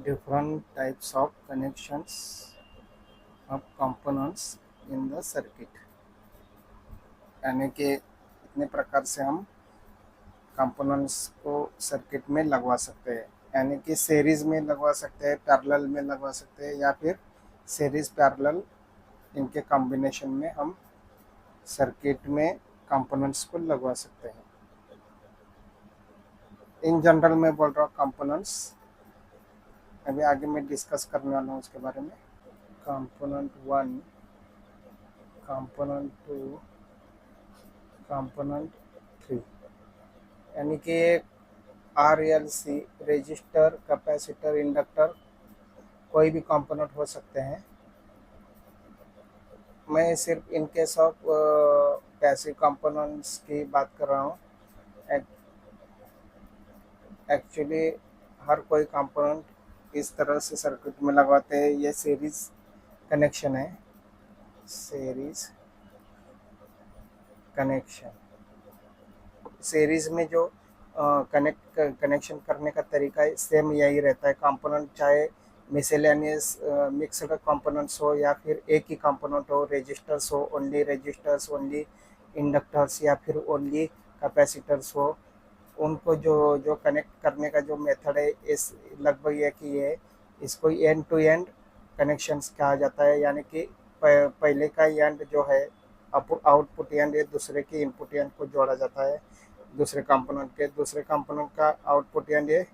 different types of connections of components in the circuit। यानी कि इतने प्रकार से हम कंपोनेंट्स को सर्किट में लगवा सकते हैं। यानी कि सीरीज में लगवा सकते हैं, पैरेलल में लगवा सकते हैं, या फिर सीरीज पैरेलल इनके कॉम्बिनेशन में हम सर्किट में कंपोनेंट्स को लगवा सकते हैं। इन जनरल में बोल रहा हूँ कंपोनेंट्स, अभी आगे मैं डिस्कस करने वाला हूँ उसके बारे में। कंपोनेंट 1, कंपोनेंट 2, कंपोनेंट 3, यानी कि RLC रजिस्टर, कैपेसिटर, इंडक्टर कोई भी कंपोनेंट हो सकते हैं। मैं सिर्फ in case of passive components की बात कर रहा हूँ। एक्चुअली हर कोई कंपोनेंट इस तरह से सर्किट में लगवाते हैं। ये सीरीज कनेक्शन है, सीरीज कनेक्शन। सीरीज में जो कनेक्शन करने का तरीका है सेम यही रहता है। कंपोनेंट चाहे मिसलेनियस मिक्सड कंपोनेंट्स हो या फिर एक ही कंपोनेंट हो, रेजिस्टर्स हो, ओनली रेजिस्टर्स, ओनली इंडक्टर्स, या फिर ओनली कैपेसिटर्स हो, उनको जो जो कनेक्ट करने का जो मेथड है इस लगभग ये कि ये इसको एंड टू एंड कनेक्शंस कहा जाता है। यानी कि पहले का एंड जो है आउटपुट एंड, ये दूसरे के इनपुट एंड को जोड़ा जाता है। दूसरे कंपोनेंट का आउटपुट एंड ये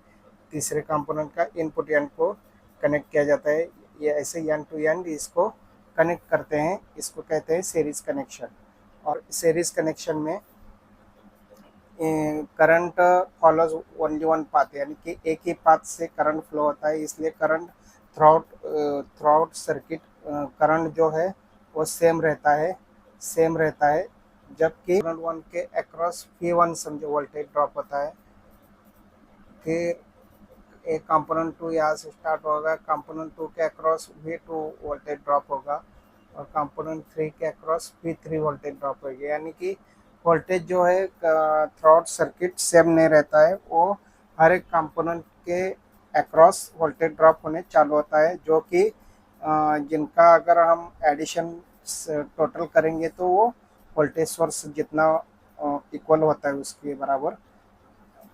तीसरे कंपोनेंट का इनपुट एंड को कनेक्ट किया जाता है। ये ऐसे एंड टू एंड इसको कनेक्ट करते हैं, इसको कहते हैं सीरीज कनेक्शन। और सीरीज कनेक्शन में current follows only one path, यानी कि एक ही पाथ से करंट फ्लो होता है। इसलिए current through out circuit current जो है वो सेम रहता है। जबकि कंपोनेंट 1 के अक्रॉस V1 समझो वोल्टेज ड्रॉप होता है। फिर एक कंपोनेंट 2 यहाँ से स्टार्ट होगा, कंपोनेंट 2 के अक्रॉस V2 वोल्टेज ड्रॉप होगा, और कंपोनेंट 3 के अक्रॉस V3 वोल्टेज ड्रॉप होगी। यानी कि वोल्टेज जो है थ्रू आउट सर्किट सेम नहीं रहता है, वो हर एक कंपोनेंट के अक्रॉस वोल्टेज ड्रॉप होने चालू होता है, जो कि जिनका अगर हम एडिशन टोटल करेंगे तो वो वोल्टेज सोर्स जितना इक्वल होता है उसके बराबर।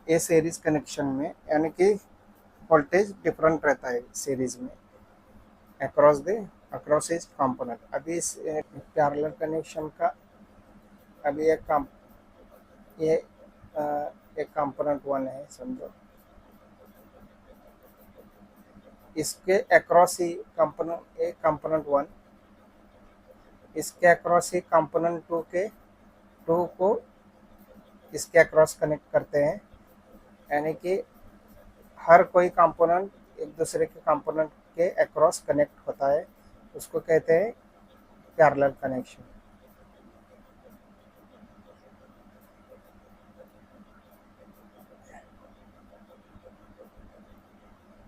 ए सीरीज कनेक्शन में यानी कि वोल्टेज डिफरेंट रहता है सीरीज में अक्रॉस इस कंपोनेंट। अभी इस पैरेलल कनेक्शन का अभी ये एक कंपोनेंट 1 है समझो, इसके अक्रॉस ही कंपोनेंट 1, इसके अक्रॉस ही कंपोनेंट 2 को इसके अक्रॉस कनेक्ट करते हैं। यानी कि हर कोई कंपोनेंट एक दूसरे के कंपोनेंट के अक्रॉस कनेक्ट होता है, उसको कहते हैं पैरेलल कनेक्शन।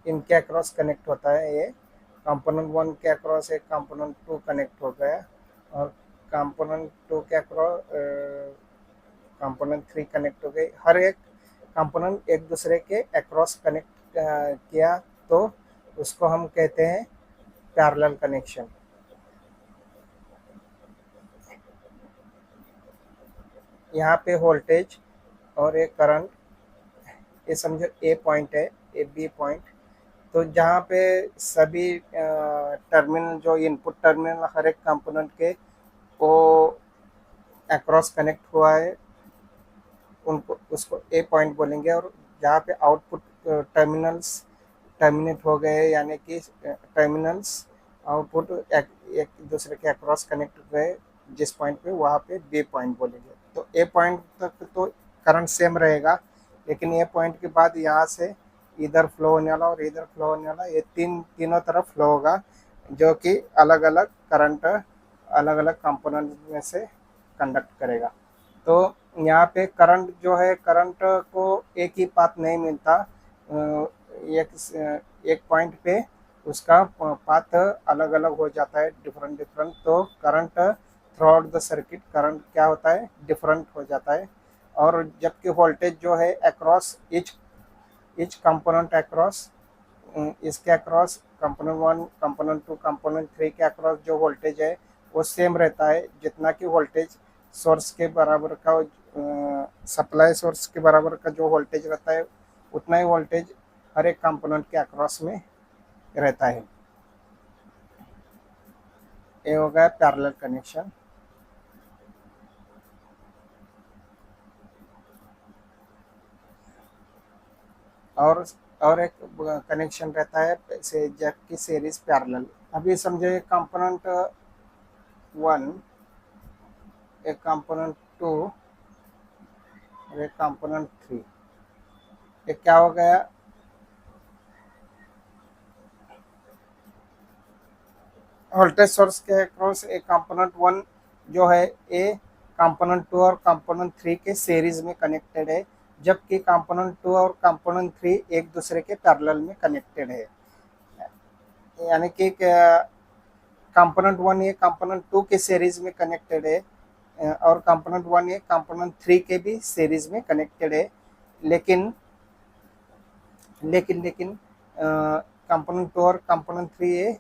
इनके अक्रॉस कनेक्ट होता है। ये कंपोनेंट 1 के अक्रॉस एक कंपोनेंट 2 कनेक्ट हो गया, और कंपोनेंट 2 के अक्रॉस कंपोनेंट 3 कनेक्ट हो गई। हर एक कंपोनेंट एक दूसरे के अक्रॉस कनेक्ट किया तो उसको हम कहते हैं पैरेलल कनेक्शन। यहाँ पे वोल्टेज और एक करंट, ये समझो ए पॉइंट है, ए बी पॉइंट। तो जहाँ पे सभी टर्मिनल जो इनपुट टर्मिनल हर एक कंपोनेंट के वो अक्रॉस कनेक्ट हुआ है, उनको उसको ए पॉइंट बोलेंगे। और जहाँ पे आउटपुट टर्मिनल्स टर्मिनेट हो गए, यानी कि टर्मिनल्स आउटपुट एक दूसरे के अक्रॉस कनेक्ट हुए जिस पॉइंट पे, वहाँ पे बी पॉइंट बोलेंगे। तो ए पॉइंट तक तो करंट सेम रहेगा, लेकिन ए पॉइंट के बाद यहाँ से इधर फ्लो होने वाला और इधर फ्लो होने वाला, ये तीनों तरफ फ्लो होगा, जो कि अलग अलग करंट अलग अलग कंपोनेंट में से कंडक्ट करेगा। तो यहाँ पे करंट जो है, करंट को एक ही पाथ नहीं मिलता, एक पॉइंट पे उसका पाथ अलग अलग हो जाता है, डिफरेंट। तो current through out the circuit current क्या होता है, डिफरेंट हो जाता है। और जबकि वोल्टेज जो है अक्रॉस इच कंपोनेंट अक्रॉस इसके अक्रॉस कंपोनेंट 1, कंपोनेंट 2, कंपोनेंट 3 के अक्रॉस जो वोल्टेज है वो सेम रहता है, जितना कि वोल्टेज सोर्स के बराबर का, सप्लाई सोर्स के बराबर का जो वोल्टेज रहता है उतना ही वोल्टेज हर एक कंपोनेंट के अक्रॉस में रहता है। ये हो गया पैरेलल कनेक्शन। और और एक कनेक्शन रहता है से जैक की सीरीज पैरेलल। अभी समझे कंपोनेंट 1, एक कंपोनेंट 2 और एक कंपोनेंट 3। ये क्या हो गया, वोल्टेज सोर्स के अक्रॉस एक कंपोनेंट 1 जो है ए कंपोनेंट 2 और कंपोनेंट 3 के सीरीज में कनेक्टेड है, जबकि कंपोनेंट 2 और कंपोनेंट 3 एक दूसरे के पैरेलल में कनेक्टेड है। यानी कि कंपोनेंट 1 ये कंपोनेंट 2 के सीरीज में कनेक्टेड है, और कंपोनेंट 1 ये कंपोनेंट 3 के भी सीरीज में कनेक्टेड है। लेकिन लेकिन लेकिन कंपोनेंट 2 और कंपोनेंट 3 ये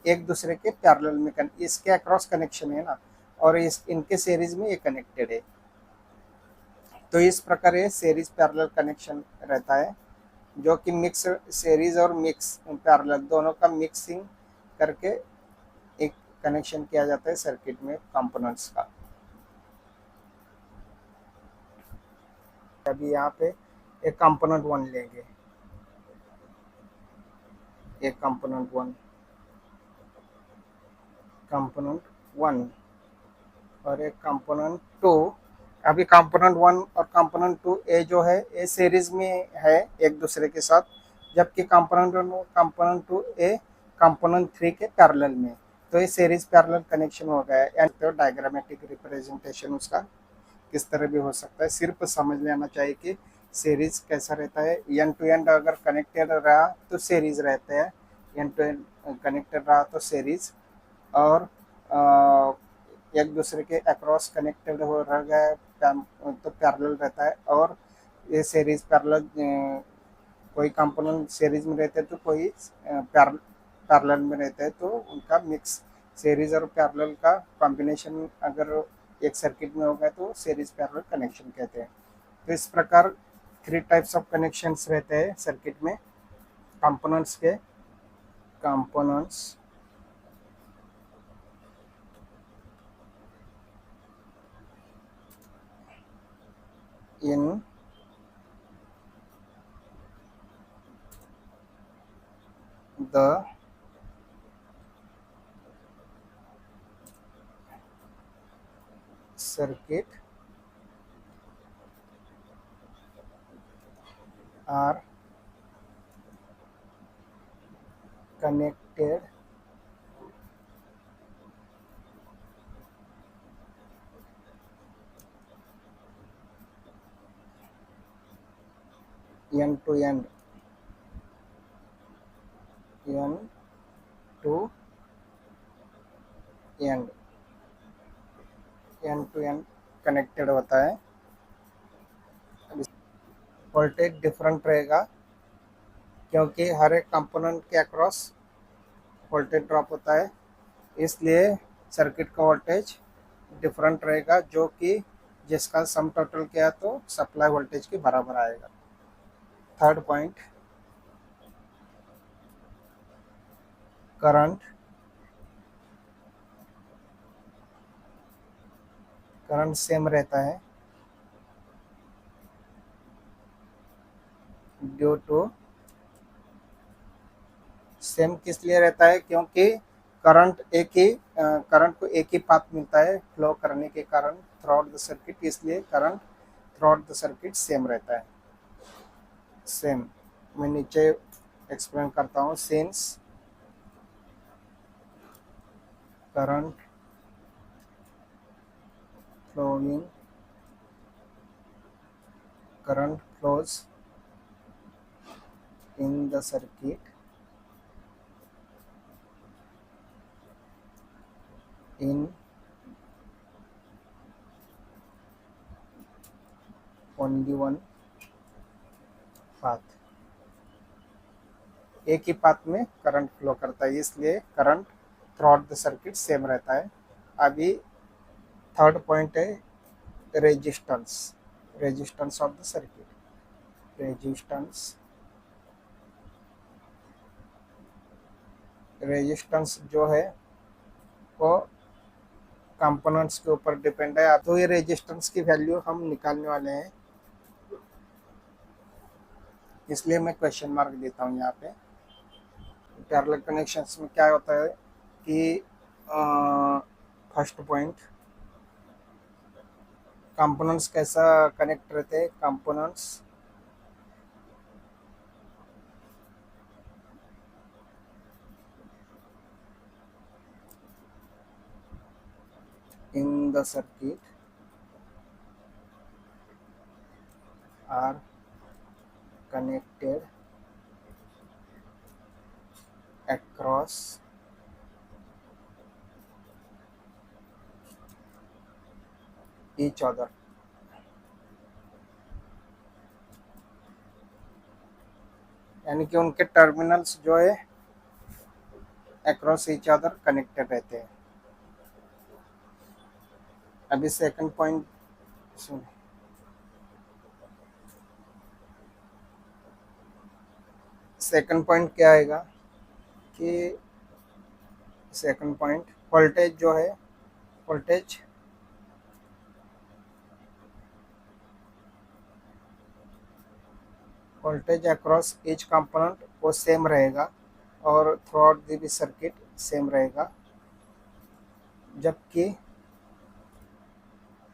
एक दूसरे के पैरेलल में इसके अक्रॉस कनेक्शन है ना, और इस इनके सीरीज में ये कनेक्टेड है। तो इस प्रकार ये सीरीज पैरेलल कनेक्शन रहता है, जो कि मिक्स सीरीज और मिक्स पैरेलल दोनों का मिक्सिंग करके एक कनेक्शन किया जाता है सर्किट में कंपोनेंट्स का। अभी यहाँ पे एक कंपोनेंट 1 लेंगे, एक कंपोनेंट 1, कंपोनेंट 1 और एक कंपोनेंट 2। अभी कंपोनेंट 1 और कंपोनेंट 2 ए जो है ए सीरीज में है एक दूसरे के साथ, जबकि कंपोनेंट 2 ए कंपोनेंट 3 के पैरेलल में। तो ये सीरीज पैरेलल कनेक्शन हो गया है। एंड तो डायग्रामेटिक रिप्रेजेंटेशन उसका किस तरह भी हो सकता है, सिर्फ समझ लेना चाहिए कि सीरीज कैसा रहता है। एंड टू एंड अगर कनेक्टेड रहा तो सीरीज रहते हैं, एंड टू एंड कनेक्टेड रहा तो सीरीज, और एक दूसरे के अक्रॉस कनेक्टेड हो रह गया तो पैरेलल रहता है। और ये सीरीज पैरेलल, कोई कंपोनेंट सीरीज में रहते हैं तो कोई पैरेलल में रहते हैं, तो उनका मिक्स सीरीज और पैरेलल का कॉम्बिनेशन अगर एक सर्किट में होगा तो सीरीज पैरेलल कनेक्शन कहते हैं। तो इस प्रकार 3 टाइप्स ऑफ कनेक्शंस रहते हैं सर्किट में कंपोनेंट्स के। Components in the circuit are connected end to end, end to end, end to end connected होता है। वोल्टेज डिफरेंट रहेगा क्योंकि हर एक कंपोनेंट के अक्रॉस वोल्टेज ड्रॉप होता है, इसलिए सर्किट का वोल्टेज डिफरेंट रहेगा, जो कि जिसका सम टोटल किया तो सप्लाई वोल्टेज के बराबर आएगा। Third point, current current same रहता है ड्यू टू, सेम किस लिए रहता है, क्योंकि करंट को एक ही पाथ मिलता है फ्लो करने के कारण थ्रू आउट द सर्किट, इसलिए current through out the circuit same रहता है। सेम मैं नीचे एक्सप्लेन करता हूँ। Since current flowing current flows in the circuit in only one path, एक ही पाथ में करंट फ्लो करता है, इसलिए current through out the circuit same रहता है। अभी थर्ड पॉइंट है resistance, resistance of the circuit. Resistance, resistance जो है वो कंपोनेंट्स के ऊपर डिपेंड है। तो ये रेजिस्टेंस की वैल्यू हम निकालने वाले हैं, इसलिए मैं क्वेश्चन मार्क देता हूँ यहाँ पे। पैरेलल कनेक्शंस में क्या होता है कि फर्स्ट पॉइंट, कंपोनेंट्स कैसा कनेक्ट रहते हैं। Components in the circuit are connected across each other। यानी कि उनके टर्मिनल्स जो है अक्रॉस ईच अदर कनेक्टेड रहते हैं। अभी सेकंड पॉइंट सुन, सेकंड पॉइंट क्या आएगा कि सेकंड पॉइंट वोल्टेज जो है, voltage voltage across each component वो सेम रहेगा और through out the circuit same रहेगा, जबकि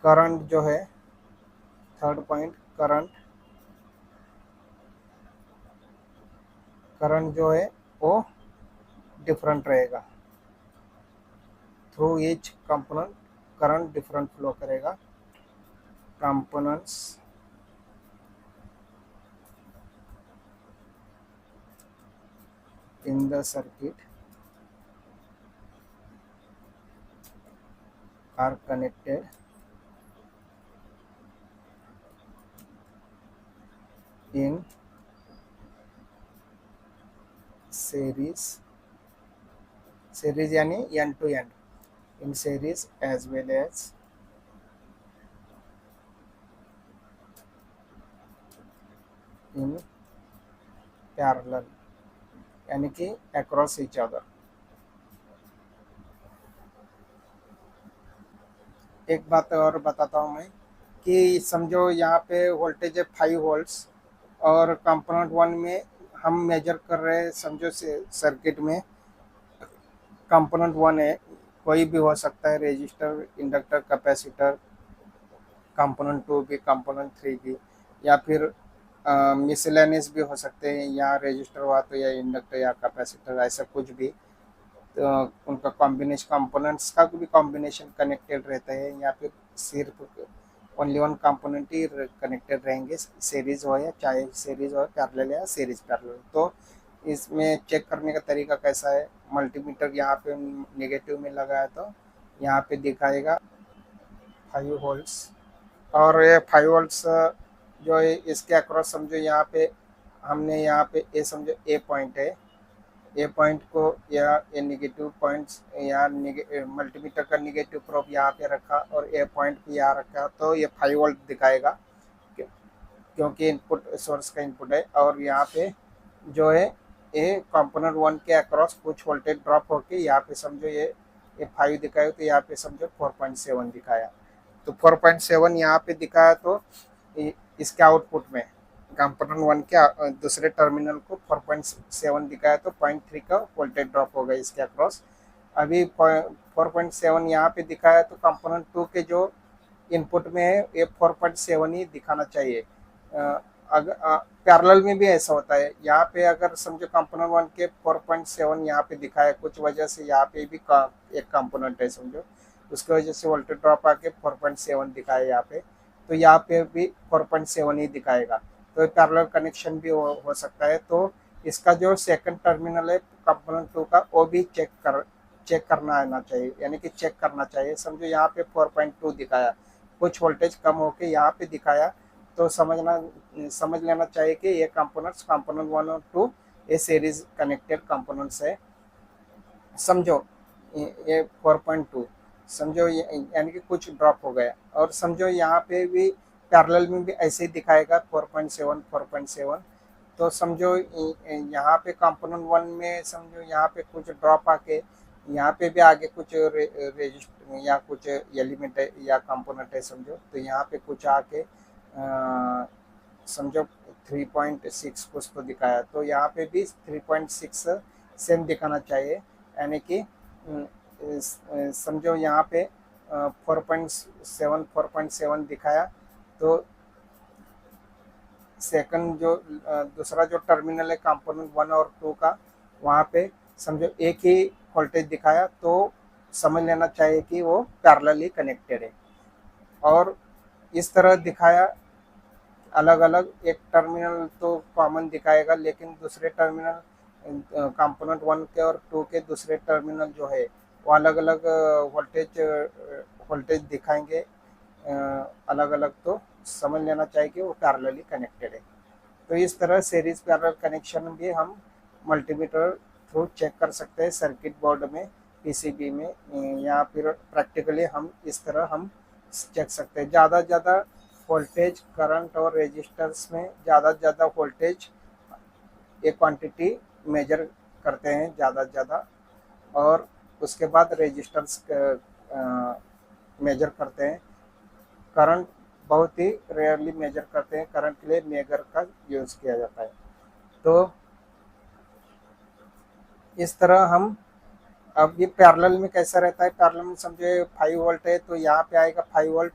करंट जो है, थर्ड पॉइंट करंट, करंट जो है वो डिफरेंट रहेगा। Through each component current different flow करेगा। Components in the circuit are connected in series, series यानी end to end, in series as well as in parallel, यानी कि across each other। एक बात और बताता हूँ मैं कि समझो यहाँ पे वोल्टेज है 5 वोल्ट्स और कंपोनेंट 1 में हम मेजर कर रहे हैं, समझो सर्किट में कंपोनेंट 1 है, कोई भी हो सकता है, रेजिस्टर, इंडक्टर, कैपेसिटर, कंपोनेंट 2 भी, कंपोनेंट 3 भी, या फिर मिसलेनियस भी हो सकते हैं, या रेजिस्टर हुआ तो या इंडक्टर या कैपेसिटर, ऐसा कुछ भी। तो उनका कॉम्बिनेशन, कंपोनेंट्स का भी कॉम्बिनेशन कनेक्टेड रहता है, या फिर सिर्फ ओनली वन कंपोनेंट ही कनेक्टेड रहेंगे, सीरीज हो या चाहे सीरीज हो पैरेलल या सीरीज पैरेलल। तो इसमें चेक करने का तरीका कैसा है, मल्टीमीटर यहाँ पे नेगेटिव में लगा है तो यहाँ पे दिखाएगा 5 वोल्ट्स, और ये 5 वोल्ट्स जो है इसके अक्रॉस समझो यहाँ पे हमने यहाँ पे ए, समझो ए पॉइंट है, ए पॉइंट को या ये नेगेटिव पॉइंट्स यहाँ मल्टीमीटर का नेगेटिव प्रोब यहाँ पे रखा और ए पॉइंट भी यहाँ रखा, तो ये 5 वोल्ट दिखाएगा क्योंकि इनपुट सोर्स का इनपुट है। और यहाँ पे जो है ये कंपोनेंट 1 के अक्रॉस कुछ वोल्टेज ड्रॉप होके यहाँ पे समझो ये 5 दिखाया, तो यहाँ पे समझो 4.7 दिखाया, तो 4.7 यहाँ पे दिखाया, तो इसके आउटपुट में कंपोनेंट 1 के दूसरे टर्मिनल को 4.7 दिखाया, तो 0.3 का वोल्टेज ड्रॉप होगा इसके अक्रॉस। अभी 4.7 यहाँ पे दिखाया, तो कंपोनेंट 2 के जो इनपुट में है ये 4.7 ही दिखाना चाहिए। अगर पैरेलल में भी ऐसा होता है, यहाँ पे अगर समझो कंपोनेंट 1 के 4.7 यहाँ पे दिखाया, कुछ वजह से यहाँ पे भी एक कंपोनेंट है समझो, उसकी वजह से वोल्टेज ड्रॉप आके 4.7 दिखाया यहाँ पे, तो यहाँ पे भी 4.7 ही दिखाएगा, तो पैरेलल कनेक्शन भी हो सकता है। तो इसका जो सेकंड टर्मिनल है कंपोनेंट 2 का, वो भी चेक करना आना चाहिए, यानी कि चेक करना चाहिए। समझो यहाँ पे 4.2 दिखाया, कुछ वोल्टेज कम होके यहाँ पे दिखाया, तो समझ लेना चाहिए कि ये कंपोनेंट 1 और 2 ये सीरीज कनेक्टेड कंपोनेंट्स है। समझो ये 4.2, समझो ये यानी कि कुछ ड्रॉप हो गया, और समझो यहाँ पे भी पैरेलल में भी ऐसे ही दिखाएगा 4.7 4.7। तो समझो यहाँ पे कंपोनेंट वन में समझो यहाँ पे कुछ ड्रॉप आके यहाँ पे भी आगे कुछ रजिस्टर या कुछ एलिमेंट है या कंपोनेंट है समझो, तो यहाँ पे कुछ आके समझो 3.6 कुछ तो दिखाया, तो यहाँ पे भी 3.6 सेम दिखाना चाहिए। यानी कि समझो यहाँ पे 4.7 दिखाया, तो सेकंड जो दूसरा जो टर्मिनल है कंपोनेंट वन और टू का, वहाँ पे समझो एक ही वोल्टेज दिखाया, तो समझ लेना चाहिए कि वो पैरेलली कनेक्टेड है। और इस तरह दिखाया अलग अलग, एक टर्मिनल तो कॉमन दिखाएगा, लेकिन दूसरे टर्मिनल कंपोनेंट वन के और टू के दूसरे टर्मिनल जो है वो अलग अलग वोल्टेज दिखाएंगे अलग अलग, तो समझ लेना चाहिए कि वो पैरेलली कनेक्टेड है। तो इस तरह सीरीज पैरेलल कनेक्शन भी हम मल्टीमीटर थ्रू चेक कर सकते हैं सर्किट बोर्ड में, पीसीबी में, या फिर प्रैक्टिकली हम इस तरह हम चेक सकते हैं। ज़्यादा से ज़्यादा वोल्टेज करंट और रेजिस्टर्स में ज़्यादा से ज़्यादा वोल्टेज एक क्वांटिटी मेजर करते हैं ज़्यादा से ज़्यादा, और उसके बाद रेजिस्टर्स मेजर करते हैं। करंट बहुत ही रेयरली मेजर करते हैं, करंट के लिए मेगर का यूज़ किया जाता है। तो इस तरह हम, अब ये पैरेलल में कैसा रहता है, पैरेलल में समझे 5 वोल्ट है तो यहाँ पे आएगा 5 वोल्ट,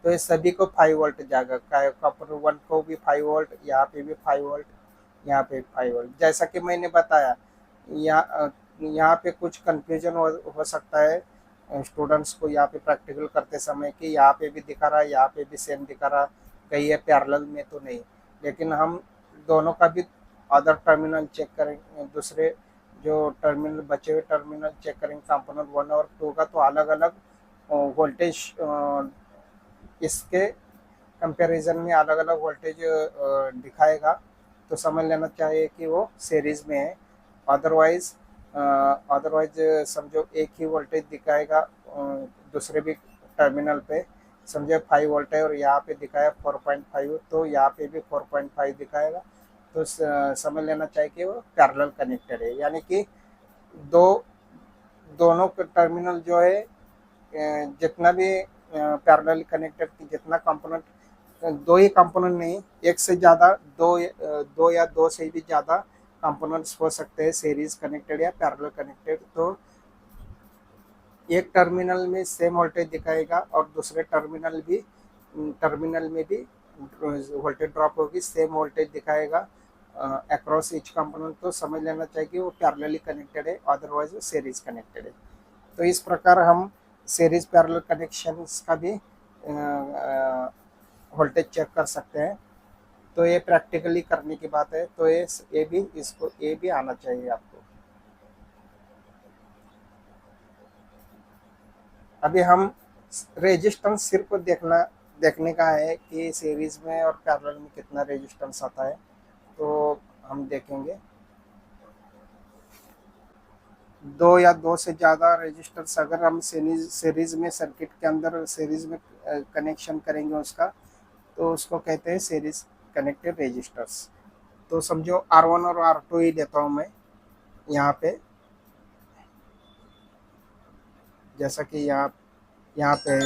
तो ये सभी को 5 वोल्ट जाएगा, कॉपर वन को भी 5 वोल्ट, यहाँ पे भी 5 वोल्ट, यहाँ पे 5 वोल्ट। जैसा कि मैंने बताया, यहाँ पे कुछ कंफ्यूजन हो सकता है स्टूडेंट्स को यहाँ पे प्रैक्टिकल करते समय कि यहाँ पे भी दिखा रहा है, यहाँ पे भी सेम दिखा रहा, कहीं है पैरेलल में तो नहीं। लेकिन हम दोनों का भी अदर टर्मिनल चेक करेंगे, दूसरे जो टर्मिनल बचे हुए टर्मिनल चेक करेंगे कंपोनेंट वन और टू का, तो अलग अलग वोल्टेज इसके कंपैरिजन में अलग अलग वोल्टेज दिखाएगा, तो समझ लेना चाहिए कि वो सीरीज में है। अदरवाइज समझो एक ही वोल्टेज दिखाएगा दूसरे भी टर्मिनल पे, समझो 5 वोल्ट है और यहाँ पे दिखाया 4.5, तो यहाँ पे भी 4.5 दिखाएगा, तो समझ लेना चाहिए कि वो पैरेलल कनेक्टेड है। यानी कि दोनों टर्मिनल जो है जितना भी पैरेलल कनेक्टेड की जितना कंपोनेंट, दो ही कंपोनेंट नहीं, एक से ज़्यादा, दो या दो से भी ज़्यादा कंपोनेंट्स हो सकते हैं सीरीज कनेक्टेड या पैरेलल कनेक्टेड। तो एक टर्मिनल में सेम वोल्टेज दिखाएगा और दूसरे टर्मिनल में भी वोल्टेज ड्रॉप होगी, सेम वोल्टेज दिखाएगा अक्रॉस ईच कंपोनेंट, तो समझ लेना चाहिए कि वो पैरेलली कनेक्टेड है, अदरवाइज वो सीरीज कनेक्टेड है। तो इस प्रकार हम सीरीज पैरेलल कनेक्शंस का भी वोल्टेज चेक कर सकते हैं। तो ये प्रैक्टिकली करने की बात है, तो ये भी आना चाहिए आपको। अभी हम रेजिस्टेंस सिर्फ देखने का है कि सीरीज में और पैरेलल में कितना रेजिस्टेंस आता है, तो हम देखेंगे। दो या दो से ज़्यादा रेजिस्टर्स अगर हम सीरीज में सर्किट के अंदर सीरीज में कनेक्शन करेंगे उसका, तो उसको कहते हैं सीरीज कनेक्टेड रेजिस्टर्स। तो समझो R1 और R2 ही लेता हूँ मैं यहाँ पे, जैसा कि यहाँ पे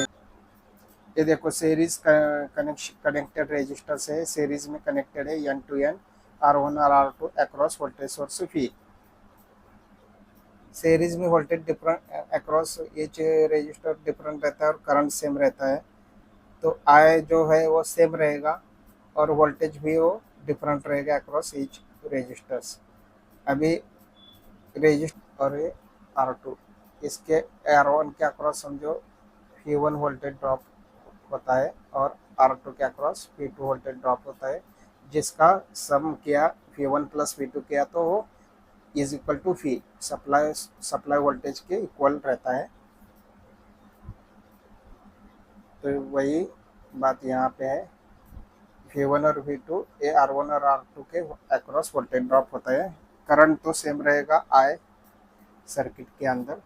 ये देखो सीरीज कनेक्टेड रेजिस्टर्स है, सीरीज में कनेक्टेड है एन टू एन R1 और R2 across voltage source phi. Series में voltage different across each resistor different रहता है और करंट सेम रहता है, तो आई जो है वो सेम रहेगा और वोल्टेज भी वो डिफरेंट रहेगा अक्रॉस ईच रेजिस्टर्स। अभी रेजिस्टर और R2, इसके R1 के अक्रॉस समझो V1 वोल्टेज ड्रॉप होता है और R2 के अक्रॉस V2 वोल्टेज ड्रॉप होता है, जिसका सम किया V1 प्लस V2 किया तो वो is equal to phi, supply voltage के इक्वल रहता है। तो वही बात यहाँ पे है, V1 और V2 ये R1 और R2 के अक्रॉस वोल्टेज ड्रॉप होता है करंट तो सेम रहेगा आई सर्किट के अंदर।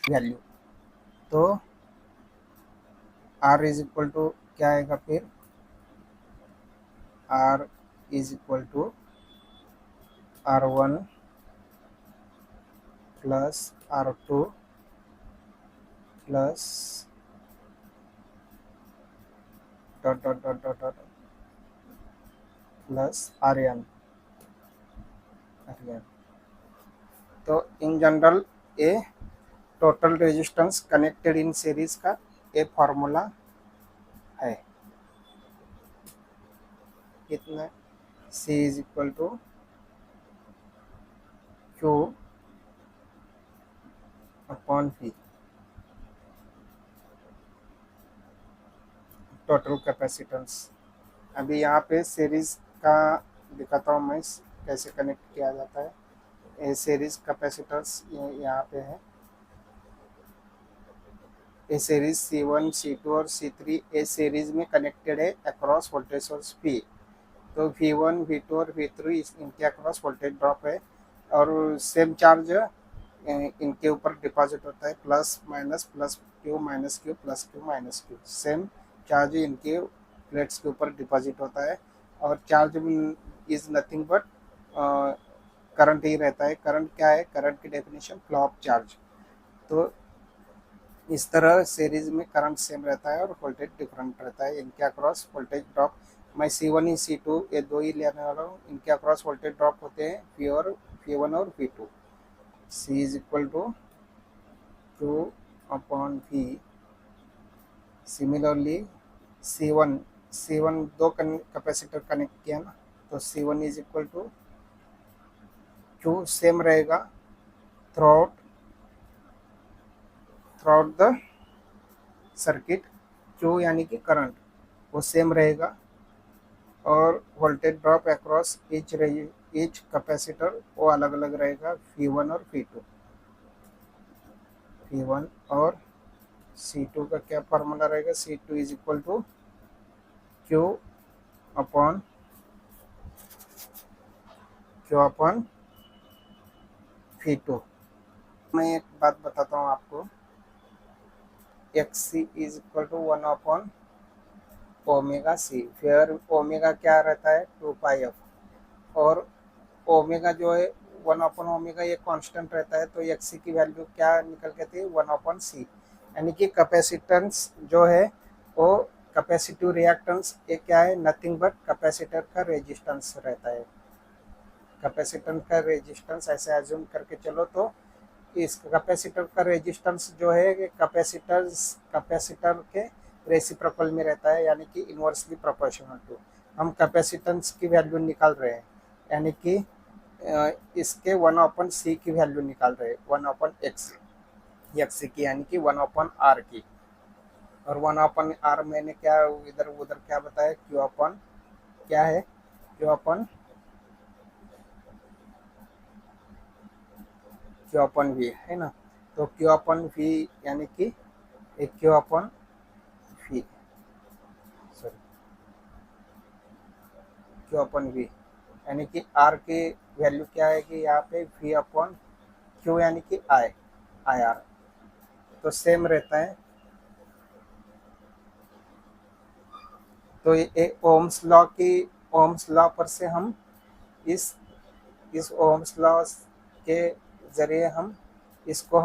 वैल्यू तो R इज इक्वल टू क्या आएगा फिर, R is equal to R1 plus R2 plus dot dot dot dot dot plus RN। तो in general a total resistance connected in series का ए फॉर्मूला है। कितना, C is equal to Q upon V, total capacitance. अभी यहाँ पे series का दिखाता हूँ मैं कैसे कनेक्ट किया जाता है। ये सीरीज कैपेसिटर्स यहाँ पे है, ये सीरीज C1 C2 और C3 ए सीरीज में कनेक्टेड है अक्रॉस वोल्टेज सोर्स P। तो V1 V2 और V3 इनके अक्रॉस वोल्टेज ड्रॉप है और सेम चार्ज इनके ऊपर डिपॉजिट होता है, plus Q minus Q plus Q minus Q। Same charge इनके प्लेट्स के ऊपर डिपॉजिट होता है और charge is nothing but current ही रहता है। करंट क्या है, करंट की डेफिनेशन फ्लो ऑफ चार्ज। तो इस तरह सीरीज में करंट सेम रहता है और वोल्टेज डिफरेंट रहता है। इनके अक्रॉस वोल्टेज ड्रॉप, मैं C1 C2 ये दो ही लेने वाला हूँ, इनके अक्रॉस वोल्टेज ड्रॉप होते हैं V1 और V2। C is equal to Q upon V। Similarly C1 दो कैपेसिटर कनेक्ट किया ना, तो C1 is equal to Q same रहेगा throughout the circuit. Q यानी कि करंट वो सेम रहेगा और voltage drop across each capacitor वो अलग अलग रहेगा, V1 और V1 और C2 का क्या फार्मूला रहेगा, C2 is equal to Q upon V2। मैं एक बात बताता हूँ आपको, XC is equal to 1 upon omega C। फिर ओमेगा क्या रहता है 2πf और ओमेगा जो है 1 अपॉन ओमेगा ये कांस्टेंट रहता है। तो XC की वैल्यू क्या निकल के थी 1 अपॉन C, यानी कि कैपेसिटेंस जो है वो कैपेसिटिव रिएक्टेंस ये क्या है, नथिंग बट कैपेसिटर का रेजिस्टेंस रहता है। कैपेसिटर का रेजिस्टेंस ऐसे एज्यूम करके चलो, तो इस कैपेसिटर का रेजिस्टेंस जो है कैपेसिटर के रेसिप्रोकल में रहता है, यानी कि इन्वर्सली प्रोपोर्शनल टू। हम कैपेसिटेंस की वैल्यू निकाल रहे हैं, यानी कि इसके 1 अपॉन C की वैल्यू निकाल रहे हैं, 1 अपॉन XC की, यानी कि 1 अपॉन R की। और 1 अपॉन R मैंने क्या इधर उधर क्या बताया, Q अपॉन क्या है, Q अपॉन V है ना। तो Q अपॉन V यानी कि Q upon V, sorry Q upon V यानी कि R की वैल्यू क्या आएगी यहाँ पे, V अपॉन Q यानी कि IR। तो सेम रहता है। तो ये ओम्स लॉ पर से हम इस ओम्स लॉ के जरिए हम इसको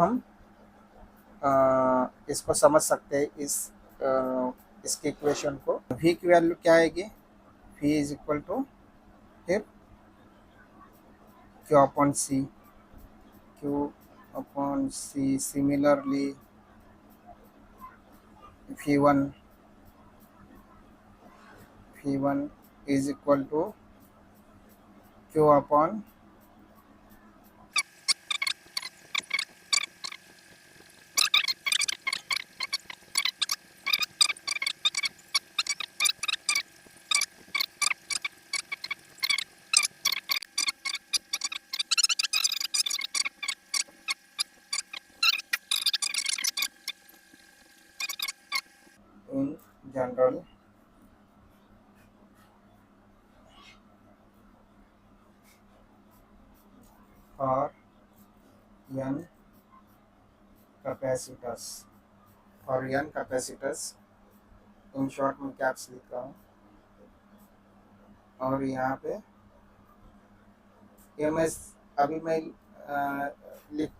समझ सकते हैं, इसकी इक्वेशन को। V की वैल्यू क्या आएगी, V इज इक्वल टू फिर Q upon C। Similarly V1 is equal to Q upon in general for n capacitors, for n capacitors, in short में कैप्स लिख रहा हूँ। और यहाँ पे ये मैं अभी मैं लिख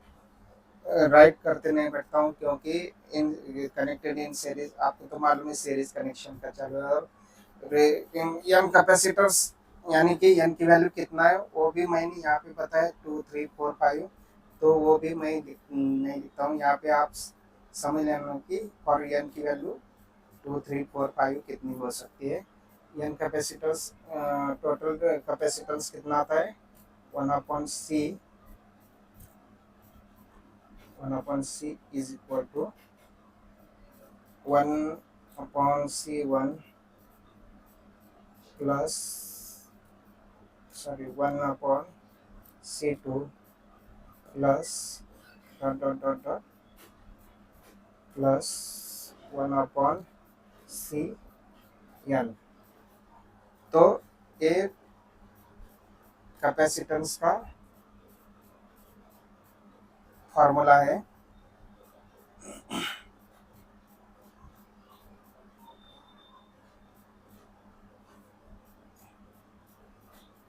राइट करते नहीं बैठता हूँ, क्योंकि इन कनेक्टेड इन सीरीज, आपको तो मालूम है सीरीज कनेक्शन का चालू है। और एन कैपेसिटर्स यानी कि एन की वैल्यू कितना है वो भी मैंने यहाँ पे बताया 2 3 4 5, तो वो भी मैं नहीं लिखता हूँ। यहाँ पे आप समझ लेना कि फॉर एन की वैल्यू 2 3 4 5 कितनी हो सकती है। एन कैपेसिटर्स टोटल कैपेसिटेंस कितना आता है 1/c, 1/c is equal to 1/c1 plus 1/c2 plus plus 1/cn। तो ये कैपेसिटेंस का फार्मूला है।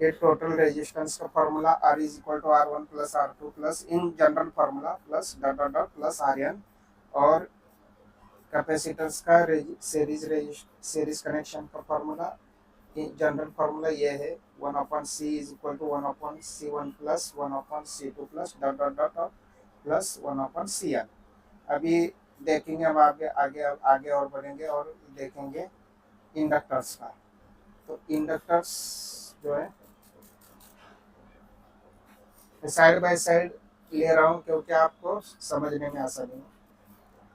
ये टोटल रेजिस्टेंस का formula R is equal to R1 plus R2 plus in general formula plus dot dot dot plus Rn। और capacitors का series connection का formula, general formula ये है 1/c is equal to 1/c1 plus 1/c2 plus dot dot dot plus 1/cn। अभी देखेंगे, हम आगे आगे आगे और बढ़ेंगे और देखेंगे इंडक्टर्स का। तो इंडक्टर्स जो है साइड बाय साइड ले रहा हूँ क्योंकि आपको समझने में आसानी है।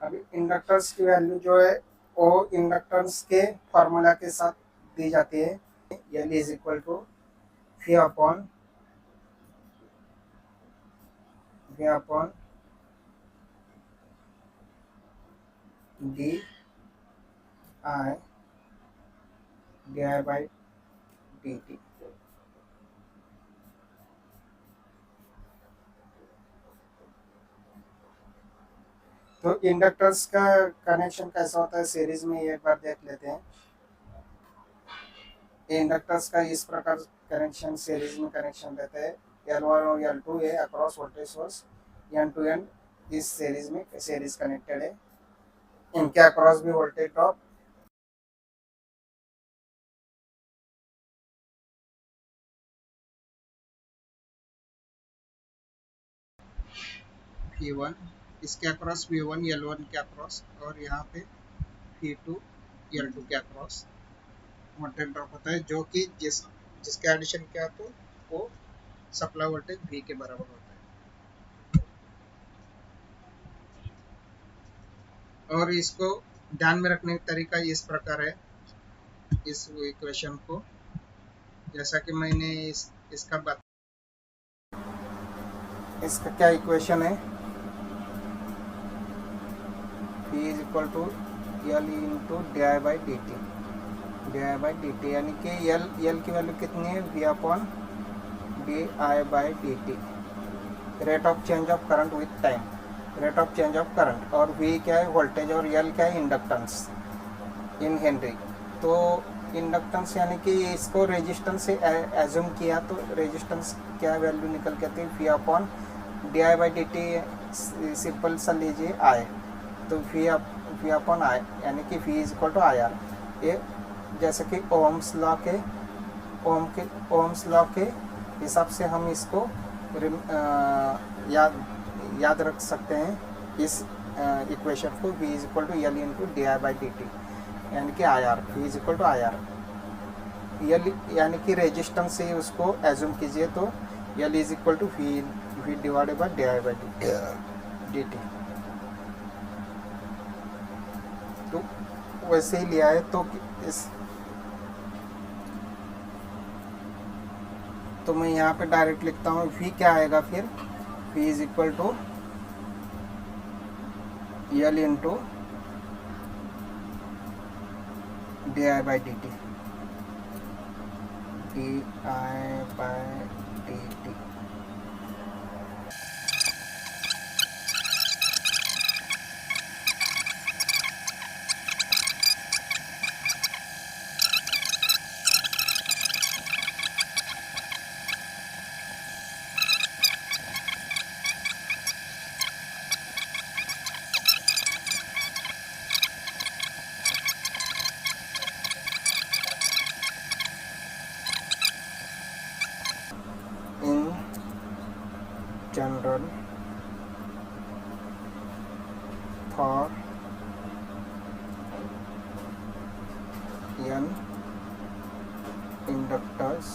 अभी इंडक्टर्स की वैल्यू जो है वो इंडक्टेंस के फार्मूला के साथ दी जाती है। L is equal to V upon D I by D T. तो इंडक्टर्स का कनेक्शन कैसा होता है सीरीज में, एक बार देख लेते हैं। इंडक्टर्स का इस प्रकार कनेक्शन सीरीज में कनेक्शन रहता है। L1 और L2 है across voltage source, N to N इस सीरीज में सीरीज कनेक्टेड है। इनके अक्रॉस भी वोल्टेज ड्रॉप V1, इसके अक्रॉस V1 L1 के अक्रॉस, और यहाँ पे V2 L2 के अक्रॉस वोल्टेज ड्रॉप होता है, जो कि जिसके एडिशन किया तो वो सप्लाई वोल्टेज V के बराबर होता है। और इसको ध्यान में रखने का तरीका इस प्रकार है, इस इक्वेशन को जैसा कि मैंने इसका क्या इक्वेशन है, P is equal to L into D I by D T, यानी कि L की वैल्यू कितनी है V upon D I by D T, rate of change of current with time, rate of change of current. और V क्या है voltage, और L क्या है इंडक्टेंस इन हेनरी। तो इंडक्टेंस यानी कि इसको रेजिस्टेंस से एज्यूम किया, तो रेजिस्टेंस क्या वैल्यू निकल के आती है V upon D I by D T, simple सा लीजिए I, तो V अपॉन I यानी कि V is equal to I R. ये जैसे कि ओम्स लॉ के हिसाब से हम इसको याद रख सकते हैं इस इक्वेशन को, V is equal to L into D I by D T, यानी कि I R, V is equal to I R. L यानी कि रेजिस्टेंस से उसको एज्यूम कीजिए, तो L is equal to V divided by D I by D T. तो वैसे ही लिया है, तो इस तो मैं यहाँ पे डायरेक्ट लिखता हूँ, वी क्या आएगा फिर, V is equal to L into D I by D T, D I by D T. General, for n inductors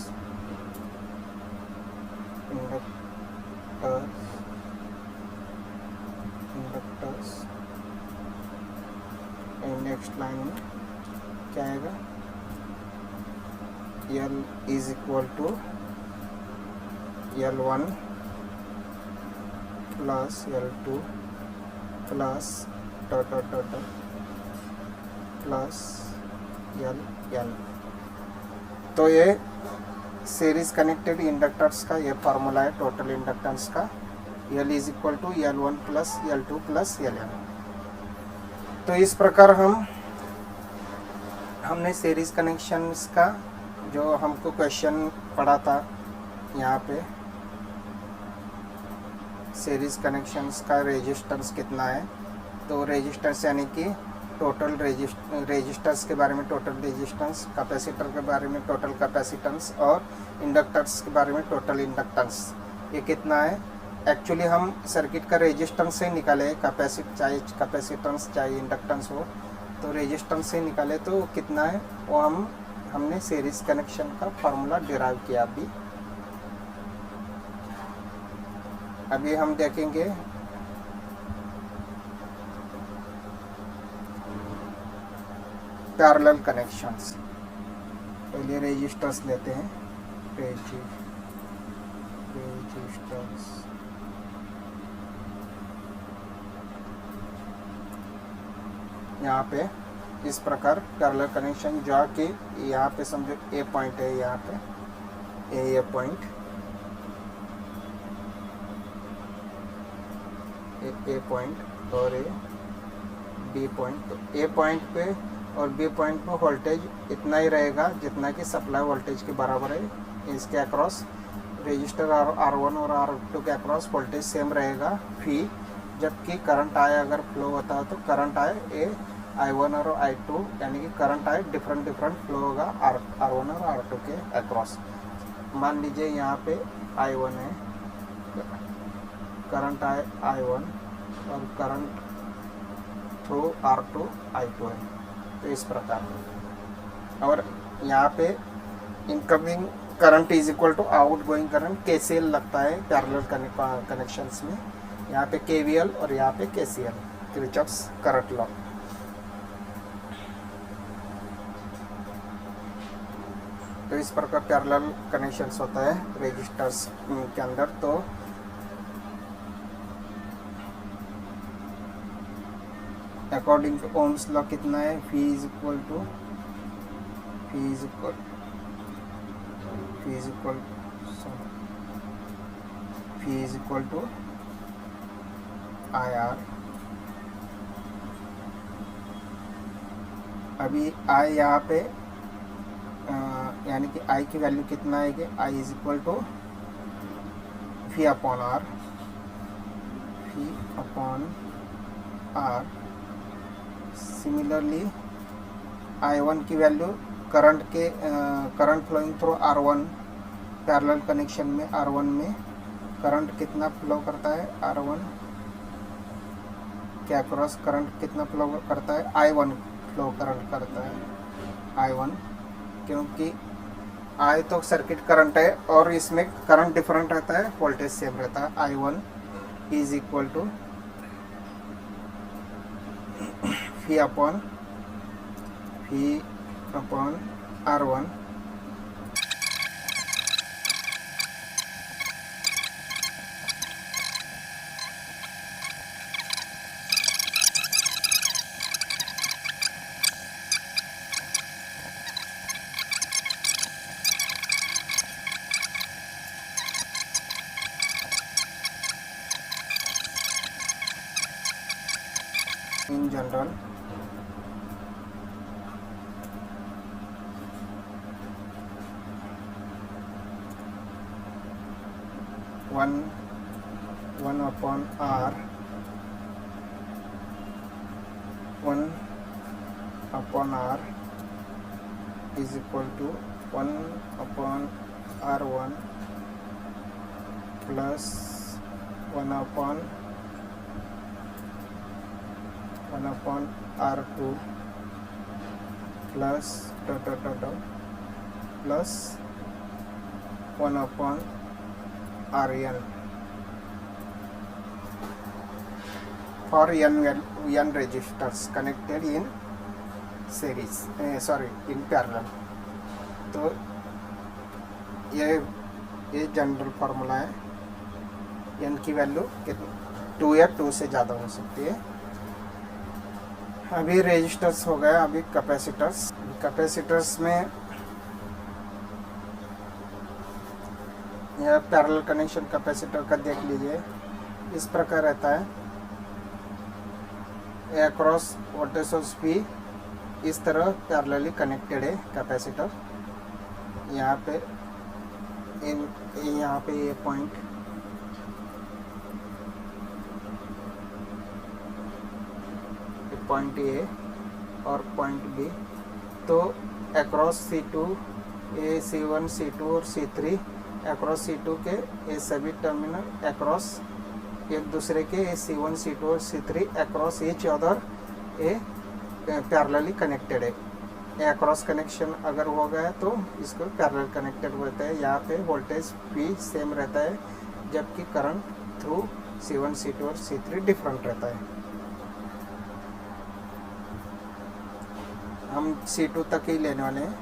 next line में क्या आएगा, L is equal to L1 plus L2 plus plus L। तो ये series connected inductors का ये formula है total inductance का, L is equal to L1 plus L2 plus Ln। तो इस प्रकार हमने सीरीज कनेक्शंस का जो हमको क्वेश्चन पढ़ा था, यहाँ पे सीरीज कनेक्शंस का रेजिस्टेंस कितना है, तो रेजिस्टेंस यानी कि टोटल रेजिस्टर्स के बारे में टोटल रेजिस्टेंस, कैपेसिटर के बारे में टोटल कैपेसिटेंस और इंडक्टर्स के बारे में टोटल इंडक्टेंस, ये कितना है। एक्चुअली हम सर्किट का रेजिस्टेंस से निकाले, चाहे कैपेसिटेंस चाहे इंडक्टेंस हो, तो रेजिस्टेंस से निकाले तो कितना है वो हमने सीरीज कनेक्शन का फार्मूला डिराइव किया। अभी हम देखेंगे पैरेलल कनेक्शंस। पहले रेजिस्टर्स लेते हैं, रेजिस्टर्स। यहाँ पे इस प्रकार पैरेलल कनेक्शन, जो कि यहाँ पे समझो ए पॉइंट है, यहाँ पे ए पॉइंट, ए पॉइंट और बी पॉइंट। तो ए पॉइंट पे और बी पॉइंट पे वोल्टेज इतना ही रहेगा जितना कि सप्लाई वोल्टेज के बराबर है। इसके अक्रॉस रजिस्टर R1 और R2 के अक्रॉस वोल्टेज सेम रहेगा V, जबकि करंट आए अगर फ्लो होता है तो करंट आए I1 और I2, यानी कि करंट आए डिफरेंट फ्लो होगा R1 और R2 के अक्रॉस। मान लीजिए यहाँ पे I1 है, करंट आए I1 और करंट थ्रू R2 I2 है, तो इस प्रकार। और यहाँ पे incoming current is equal to outgoing current, KCL लगता है पैरेलल कनेक्शंस में। यहाँ पे KVL और यहाँ पे KCL, किरचॉफ्स करंट लॉ। तो इस प्रकार पैरेलल कनेक्शंस होता है रेजिस्टर्स के अंदर। तो अकॉर्डिंग टू ओम्स लॉ कितना है, V is equal to IR। अभी I यहाँ पे यानी कि I की वैल्यू कितना आएगी, I is equal to V upon R। Similarly I1 की value current flowing through R1, parallel connection में R1 में करंट कितना फ्लो करता है, R1 के अक्रॉस करंट कितना फ्लो करता है, I1 फ्लो करंट करता है I1, क्योंकि आई तो सर्किट करंट है और इसमें करंट डिफरेंट रहता है, वोल्टेज सेम रहता है। I1 is equal to V upon R1 in general. One upon R, 1 upon R is equal to 1 upon R1 plus 1 upon R2 plus plus 1 upon Rn for n resistors connected in series, in parallel. तो ये general formula है। n की value 2 या 2 से ज़्यादा हो सकती है। अभी रेजिस्टर्स हो गया, अभी कैपेसिटर्स में यह पैरेलल कनेक्शन कैपेसिटर का देख लीजिए, इस प्रकार रहता है। अक्रॉस वोल्टेज सोर्स P इस तरह पैरेलली कनेक्टेड है कैपेसिटर। यहाँ पे ये पॉइंट A और पॉइंट B, तो अक्रॉस C2 C1 C2 और C3 अक्रॉस C2 के ये सभी टर्मिनल अक्रॉस एक दूसरे के C1 C2 और C3 अक्रॉस ईच अदर ये पैरेलली कनेक्टेड है। अक्रॉस कनेक्शन अगर हो गया तो इसको पैरेलल कनेक्टेड होता है। यहाँ पे वोल्टेज P सेम रहता है, जबकि करंट थ्रू C1 C2 और C3 डिफरेंट रहता है। हम C2 तक ही लेने वाले हैं,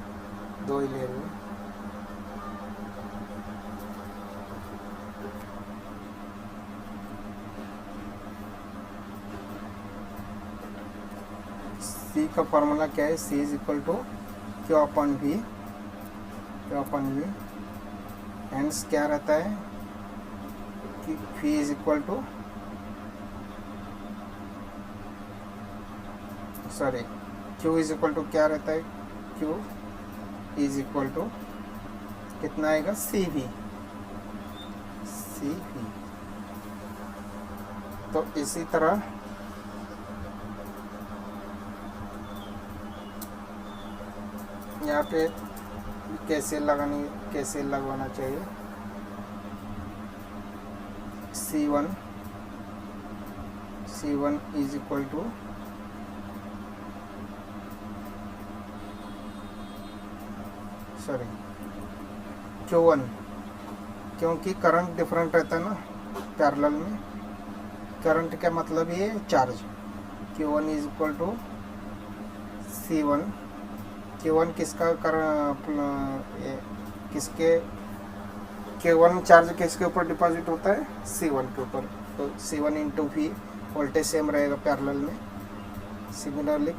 2 ही ले रहे हैं। C का फॉर्मूला क्या है? C is equal to Q upon V, hence क्या रहता है कि V is equal to Q is equal to क्या रहता है? Q इज इक्वल टू कितना आएगा? CV। तो इसी तरह यहाँ पे कैसे लगवाना चाहिए? C1 is equal to Q1, क्योंकि करंट डिफरेंट रहता है ना पैरेलल में। करंट का मतलब ये charge. Q1 is equal to C1। Q1 Q1 charge किसके ऊपर डिपॉजिट होता है? C1 के ऊपर। तो C1 into V, voltage same रहेगा पैरेलल में। Similarly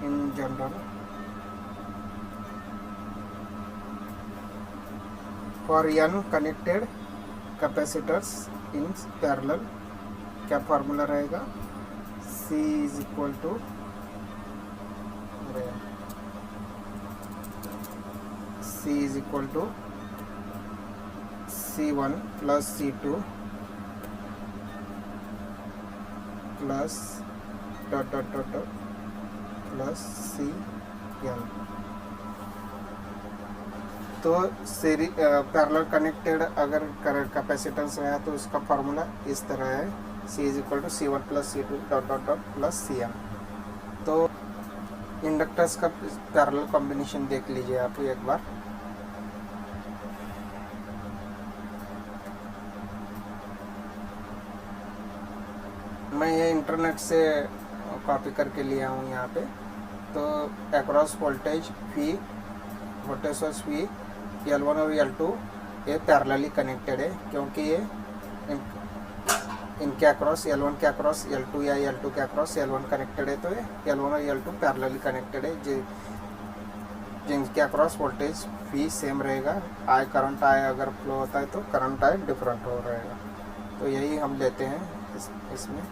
in general, for n connected capacitors in parallel क्या फार्मूला रहेगा? C is equal to C1 plus C2 plus plus CN। तो सीरी पैरेलल कनेक्टेड अगर कैपेसिटेंस है तो उसका फार्मूला इस तरह है, C is equal to C1 plus C2 dot dot dot plus Cm। तो इंडक्टर्स का पैरेलल कॉम्बिनेशन देख लीजिए आप एक बार। मैं ये इंटरनेट से कॉपी करके लिया हूँ यहाँ पे। तो across voltage source V L1 और L2 ये पैरेलली कनेक्टेड है, क्योंकि ये इनके अक्रॉस L1 के अक्रॉस L2 या L2 के अक्रॉस L1 कनेक्टेड है। तो ये L1 और L2 पैरेलली कनेक्टेड है, जिनके अक्रॉस वोल्टेज V सेम रहेगा। करंट अगर फ्लो होता है तो करंट डिफरेंट हो रहेगा। तो यही हम लेते हैं इसमें।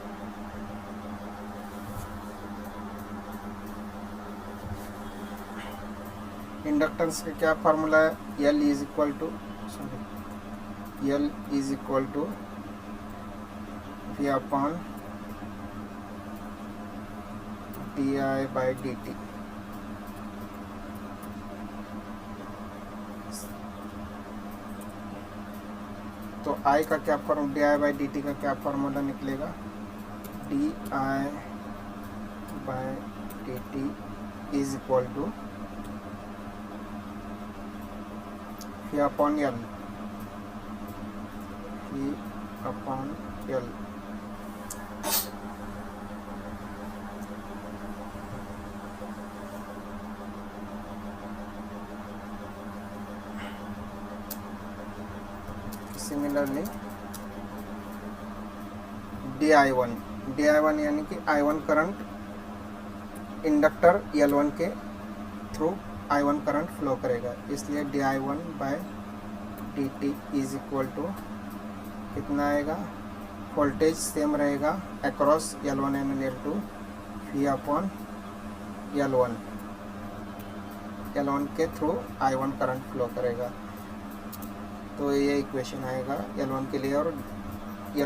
इंडक्टेंस का क्या फार्मूला है, L is equal to V upon di/dt। तो I का क्या फार्मूला, di/dt का क्या फार्मूला निकलेगा, di/dt is equal to V upon L, V upon L। Similarly di1 यानी कि I1 करंट इंडक्टर L1 के थ्रू I1 करंट फ्लो करेगा, इसलिए di1/dt इज इक्वल टू कितना आएगा, वोल्टेज सेम रहेगा across L1 and L2, V upon L1 के through I1 current flow करेगा। तो ये इक्वेशन आएगा L1 के लिए, और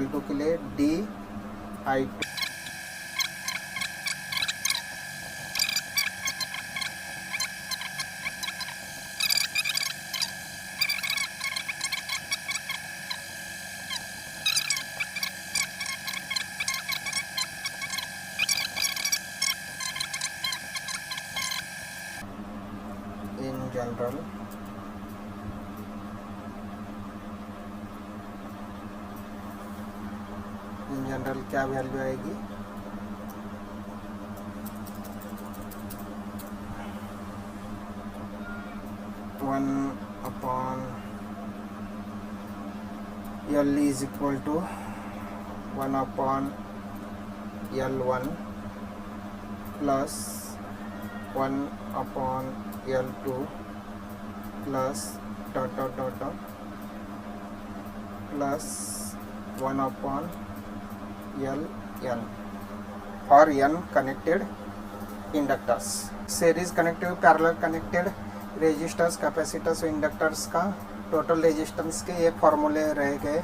L2 के लिए di2 इन जनरल क्या वैल्यू आएगी, one upon L is equal to 1 upon L1 plus 1 upon L2 plus dot dot dot dot plus 1 upon L for N connected inductors. Series connected parallel connected resistors, capacitors और inductors का total resistance के ये फॉर्मूले रह गए,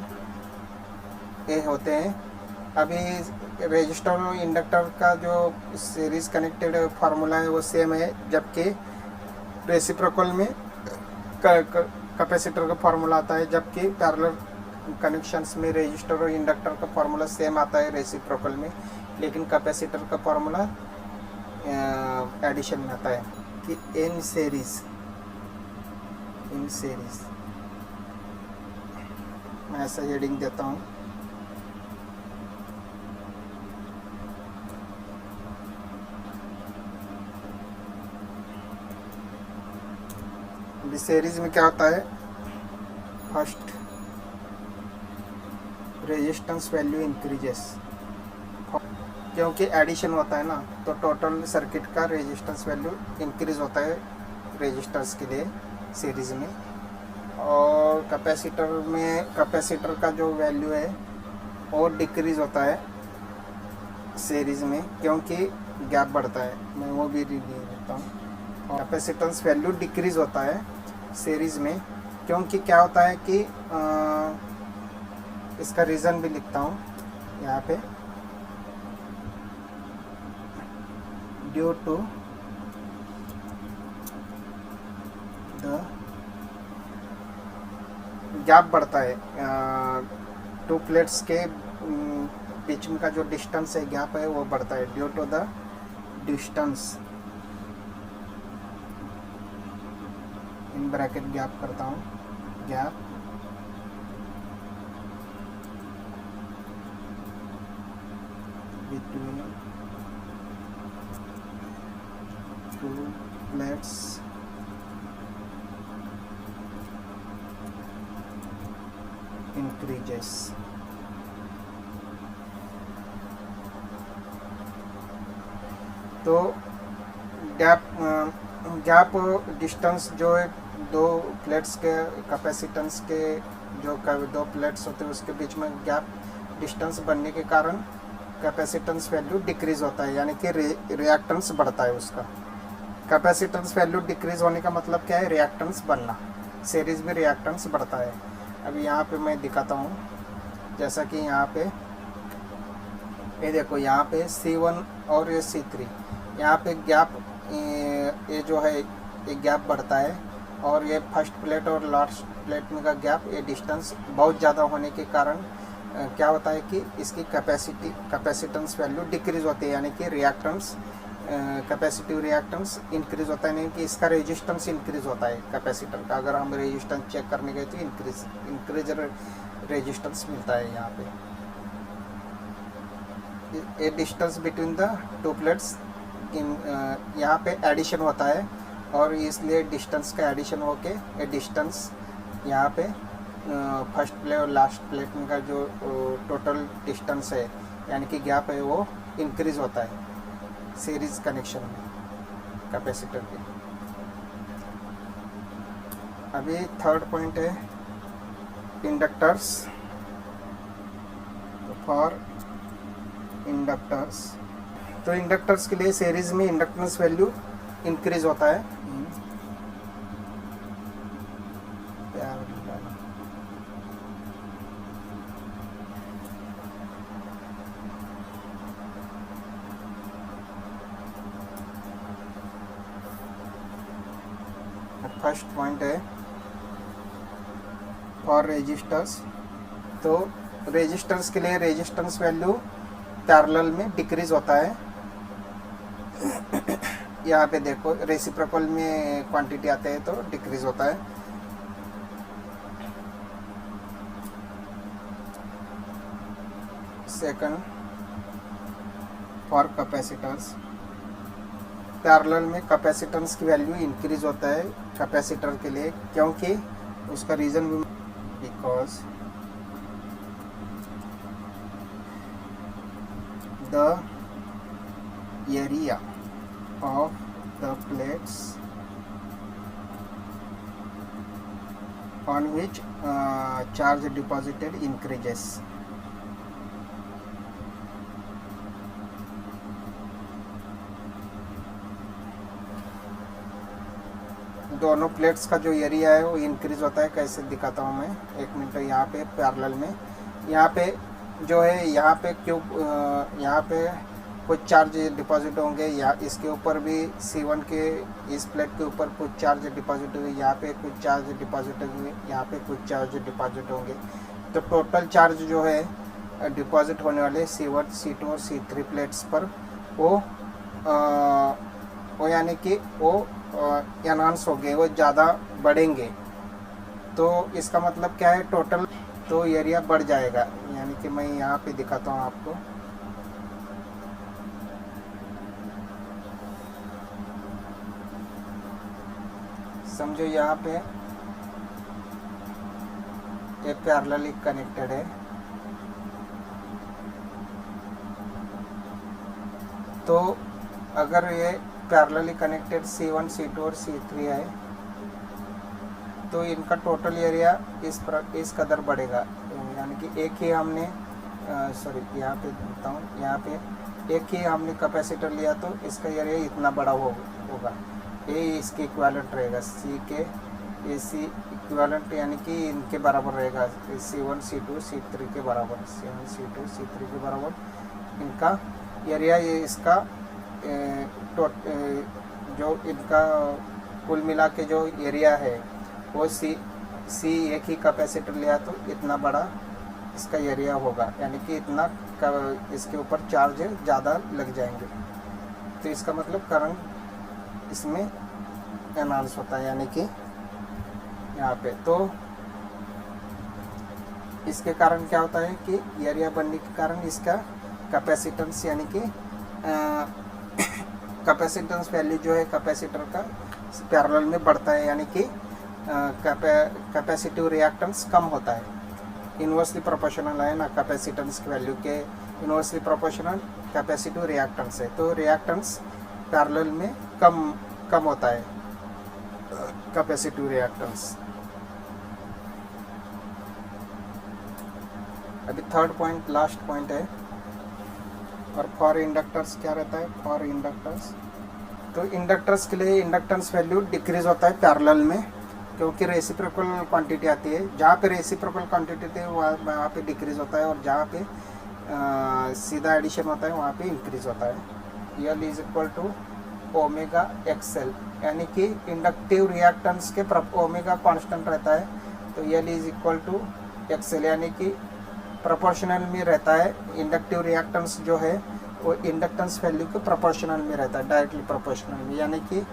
ये होते हैं। अभी रेजिस्टर और इंडक्टर का जो सीरीज कनेक्टेड फार्मूला है वो सेम है, जबकि रेसिप्रोकल में कैपेसिटर का फार्मूला आता है, जबकि पैरेलल कनेक्शंस में रेजिस्टर और इंडक्टर का फार्मूला सेम आता है रेसिप्रोकल में, लेकिन कैपेसिटर का फार्मूला एडिशन में आता है कि इन सीरीज मैं ऐसा हेडिंग देता हूँ, सीरीज में क्या होता है, फर्स्ट रेजिस्टेंस वैल्यू इंक्रीजेस, क्योंकि एडिशन होता है ना, तो टोटल सर्किट का रेजिस्टेंस वैल्यू इंक्रीज होता है रेजिस्टर्स के लिए सीरीज में। और कैपेसिटर का जो वैल्यू है वो डिक्रीज होता है सीरीज में, क्योंकि गैप बढ़ता है। मैं वो भी लिख देता हूँ। कैपेसिटेंस वैल्यू डिक्रीज होता है सीरीज में, क्योंकि क्या होता है कि इसका रीज़न भी लिखता हूँ यहाँ पे, ड्यू टू द गैप बढ़ता है, टू प्लेट्स के बीच में का जो डिस्टेंस है, गैप है, वो बढ़ता है due to the distance, in bracket gap करता हूँ, gap between two plates increases। तो गैप डिस्टेंस जो है दो प्लेट्स के कैपेसिटेंस के, जो दो प्लेट्स होते हैं उसके बीच में गैप डिस्टेंस बनने के कारण कैपेसिटेंस वैल्यू डिक्रीज होता है, यानी कि रिएक्टेंस बढ़ता है उसका। कैपेसिटेंस वैल्यू डिक्रीज होने का मतलब क्या है? रिएक्टेंस बढ़ना। सीरीज में रिएक्टेंस बढ़ता है। अभी यहाँ पे मैं दिखाता हूँ, जैसा कि यहाँ पे ये देखो, यहाँ पे C1 और ये C3, यहाँ पे गैप, ये जो है ये गैप बढ़ता है, और ये फर्स्ट प्लेट और लास्ट प्लेट में का गैप, ये डिस्टेंस बहुत ज़्यादा होने के कारण क्या होता है कि इसकी कैपेसिटेंस वैल्यू डिक्रीज होती है, यानी कि रिएक्टेंस, कैपेसिटिव रिएक्टेंस इंक्रीज होता है, नहीं कि इसका रेजिस्टेंस इंक्रीज होता है कैपेसिटर का। अगर हम रेजिस्टेंस चेक करने गए तो इंक्रीज रेजिस्टेंस मिलता है। यहाँ पे ये distance between the two plates, यहाँ पे एडिशन होता है, और इसलिए डिस्टेंस का एडिशन होके ये डिस्टेंस यहाँ पे फर्स्ट प्लेट और लास्ट प्लेट में का जो टोटल डिस्टेंस है, यानी कि गैप है, वो इंक्रीज होता है सीरीज कनेक्शन में कैपेसिटर के। अभी थर्ड पॉइंट है इंडक्टर्स। फॉर इंडक्टर्स, तो इंडक्टर्स के लिए सीरीज में इंडक्टेंस वैल्यू इंक्रीज होता है। फर्स्ट पॉइंट है फॉर रेजिस्टर्स, तो रेजिस्टर्स के लिए रेजिस्टेंस वैल्यू पैरेलल में डिक्रीज होता है। यहाँ पे देखो रेसिप्रोकल में क्वांटिटी आते हैं तो डिक्रीज होता है। सेकंड फॉर कैपेसिटर्स, पैरेलल में कैपेसिटेंस की वैल्यू इंक्रीज होता है कैपेसिटर के लिए, क्योंकि उसका रीज़न भी, because the area of the plates on which charge deposited increases। दोनों प्लेट्स का जो एरिया है वो इंक्रीज होता है। कैसे दिखाता हूँ मैं, एक मिनट। यहाँ पे पैरेलल में, यहाँ पे जो है, यहाँ पे क्यूब, यहाँ पे कुछ चार्ज डिपॉजिट होंगे, या इसके ऊपर भी C1 के इस प्लेट के ऊपर कुछ चार्ज डिपॉजिट हुए, यहाँ पे कुछ चार्ज डिपॉजिट हुए, यहाँ पे कुछ चार्ज डिपॉजिट होंगे। तो टोटल चार्ज जो है डिपॉजिट होने वाले C1, C2 और C3 प्लेट्स पर वो यानी कि वो एनहांस हो गए, वो ज़्यादा बढ़ेंगे। तो इसका मतलब क्या है, टोटल तो एरिया बढ़ जाएगा। यानी कि मैं यहाँ पे दिखाता हूँ आपको, समझो यहाँ पे ये पैरेलली कनेक्टेड है, तो अगर ये पैरेलली कनेक्टेड C1, C2 और C3 है, तो इनका टोटल एरिया इस कदर बढ़ेगा। यानी कि एक ही हमने यहाँ पे देखता हूँ, यहाँ पे एक ही हमने कैपेसिटर लिया तो इसका एरिया इतना बड़ा होगा। ये इसके इक्विवेलेंट रहेगा, सी के ए सी इक्विवेलेंट, यानी कि इनके बराबर रहेगा, C1, C2, C3 के बराबर, C1, C2, C3 के बराबर इनका एरिया। ये इसका जो इनका कुल मिला के जो एरिया है वो सी एक ही कैपेसिटर लिया तो इतना बड़ा इसका एरिया होगा, यानी कि इतना इसके ऊपर चार्ज ज़्यादा लग जाएंगे। तो इसका मतलब करंट इसमें एनहांस होता है, यानी कि यहाँ पे। तो इसके कारण क्या होता है कि एरिया बढ़ने के कारण इसका कैपेसिटेंस, यानी कि कैपेसिटेंस वैल्यू जो है कैपेसिटर का पैरेलल में बढ़ता है, यानी कि कैपेसिटिव रिएक्टेंस कम होता है। इन्वर्सली प्रोपोर्शनल है ना, कैपेसिटेंस की वैल्यू के इन्वर्सली प्रोपोर्शनल कैपेसिटिव रिएक्टेंस है, तो रिएक्टेंस पैरेलल में कम होता है कैपेसिटिव रिएक्टेंस। अभी थर्ड पॉइंट लास्ट पॉइंट है। और फॉर इंडक्टर्स क्या रहता है? फॉर इंडक्टर्स, तो इंडक्टर्स के लिए इंडक्टेंस वैल्यू डिक्रीज होता है पैरेलल में, क्योंकि रेसिप्रोकल क्वांटिटी आती है। जहाँ पे रेसिप्रोकल क्वांटिटी थी वहाँ पे डिक्रीज होता है, और जहाँ पे सीधा एडिशन होता है वहाँ पे इंक्रीज होता है। L is equal to omega XL, यानी कि इंडक्टिव रिएक्टेंस के ओमेगा कांस्टेंट रहता है, तो L is equal to XL, यानी कि प्रोपोर्शनल में रहता है। इंडक्टिव रिएक्टेंस जो है वो इंडक्टेंस वैल्यू के प्रोपोर्शनल में रहता है, डायरेक्टली प्रोपोर्शनल में, यानी कि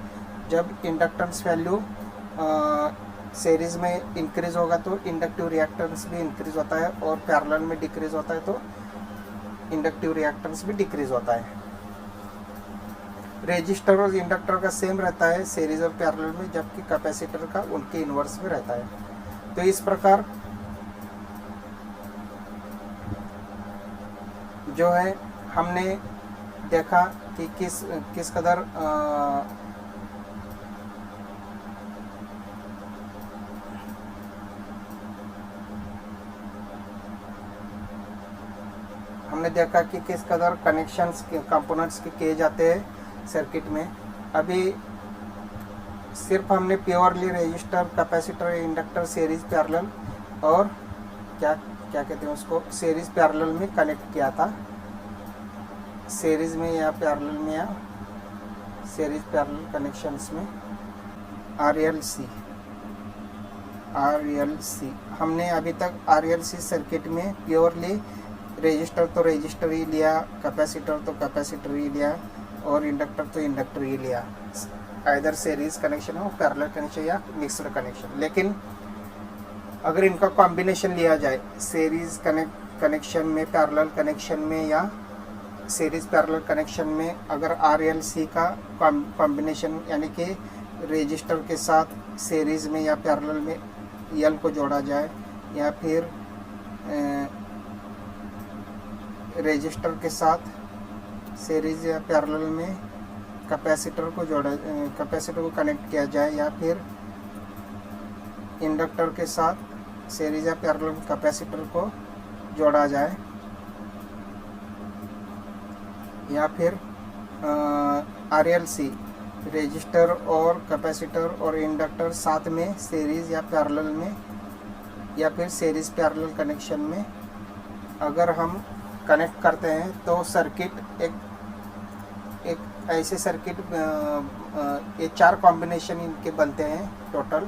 जब इंडक्टेंस वैल्यू सीरीज में इंक्रीज होगा तो इंडक्टिव रिएक्टेंस भी इंक्रीज होता है, और पैरेलल में डिक्रीज होता है तो इंडक्टिव रिएक्टेंस भी डिक्रीज होता है। रेजिस्टर और इंडक्टर का सेम रहता है सीरीज और पैरेलल में, जबकि कैपेसिटर का उनके इन्वर्स में रहता है। तो इस प्रकार जो है हमने देखा कि किस कदर कनेक्शंस कंपोनेंट्स के किए जाते हैं सर्किट में। अभी सिर्फ हमने purely resistor, capacitor, inductor, series, parallel और क्या कहते हैं उसको, सीरीज पैरेलल में कनेक्ट किया था। सीरीज में या पैरेलल में या सीरीज पैरेलल कनेक्शंस में RLC हमने अभी तक RLC सर्किट में प्योरली रेजिस्टर तो रेजिस्टर ही लिया, कैपेसिटर तो कैपेसिटर ही लिया, और इंडक्टर तो इंडक्टर ही लिया, आइदर सीरीज कनेक्शन हो, पैरेलल कनेक्शन या मिक्स्ड कनेक्शन। लेकिन अगर इनका कॉम्बिनेशन लिया जाए, सीरीज कनेक्शन में, पैरेलल कनेक्शन में या सीरीज पैरेलल कनेक्शन में, अगर RLC का कॉम्बिनेशन यानी कि रेजिस्टर के साथ सीरीज में या पैरेलल में यल को जोड़ा जाए, या फिर रेजिस्टर के साथ सीरीज या पैरेलल में कैपेसिटर को कनेक्ट किया जाए, या फिर इंडक्टर के साथ सीरीज या पैरेलल कैपेसिटर को जोड़ा जाए, या फिर RLC रेजिस्टर और कैपेसिटर और इंडक्टर साथ में सीरीज या पैरेलल में, या फिर सीरीज पैरेलल कनेक्शन में अगर हम कनेक्ट करते हैं तो सर्किट एक ऐसे सर्किट, ये 4 कॉम्बिनेशन इनके बनते हैं टोटल।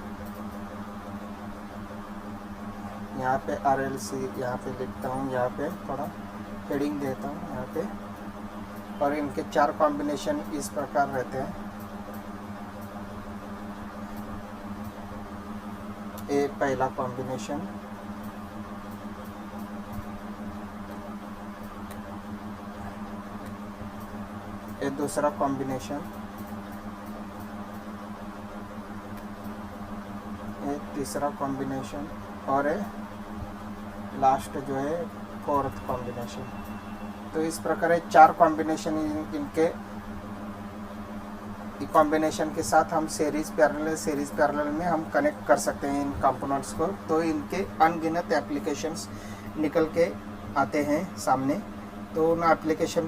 यहाँ पे RLC यहाँ पे लिखता हूँ, यहाँ पे थोड़ा हेडिंग देता हूँ यहाँ पे, और इनके 4 कॉम्बिनेशन इस प्रकार रहते हैं। ये पहला कॉम्बिनेशन, ये दूसरा कॉम्बिनेशन, ये तीसरा कॉम्बिनेशन, और ये लास्ट जो है 4th कॉम्बिनेशन। तो इस प्रकार 4 कॉम्बिनेशन इनके कॉम्बिनेशन के साथ हम सीरीज पैरेलल में हम कनेक्ट कर सकते हैं इन कंपोनेंट्स को। तो इनके अनगिनत एप्लीकेशंस निकल के आते हैं सामने। तो उन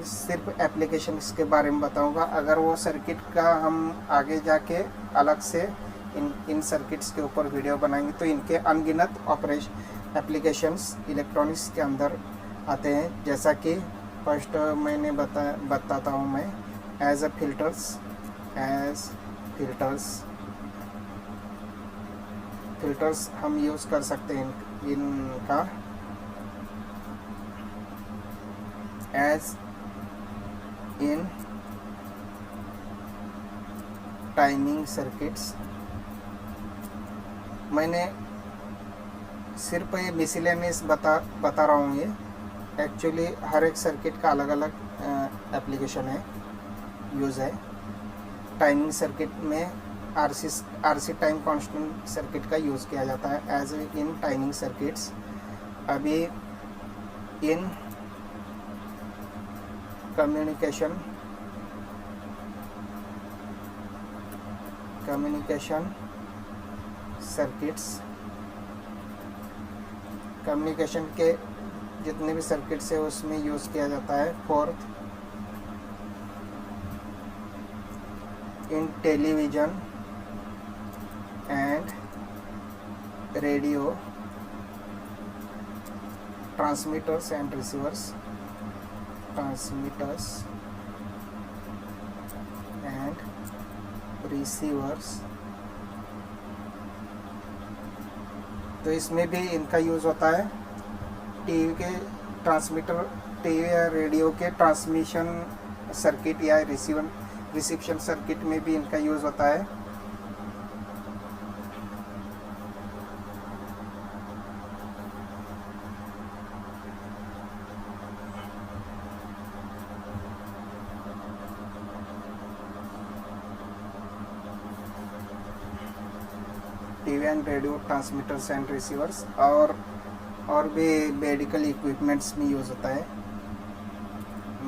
सिर्फ एप्लीकेशंस के बारे में बताऊंगा। अगर वो सर्किट का हम आगे जाके अलग से इन सर्किट्स के ऊपर वीडियो बनाएंगे तो इनके अनगिनत एप्लीकेशंस इलेक्ट्रॉनिक्स के अंदर आते हैं। जैसा कि फर्स्ट मैंने बताता हूँ मैं, एज फिल्टर्स हम यूज़ कर सकते हैं इनका एज इन टाइमिंग सर्किट्स। मैंने सिर्फ ये मिसलेनियस बता रहा हूँ। ये एक्चुअली हर एक सर्किट का अलग अलग एप्लीकेशन है, यूज़ है। टाइमिंग सर्किट में आरसी टाइम कांस्टेंट सर्किट का यूज़ किया जाता है एज इन टाइमिंग सर्किट्स। अभी इन कम्युनिकेशन सर्किट्स, कम्युनिकेशन के जितने भी सर्किट्स है उसमें यूज़ किया जाता है। Fourth, in television and radio transmitters and receivers, तो इसमें भी इनका यूज़ होता है। टीवी के ट्रांसमीटर, टीवी या रेडियो के ट्रांसमिशन सर्किट या रिसेप्शन सर्किट में भी इनका यूज़ होता है। TV and radio transmitters and receivers, और भी मेडिकल इक्विपमेंट्स में यूज़ होता है।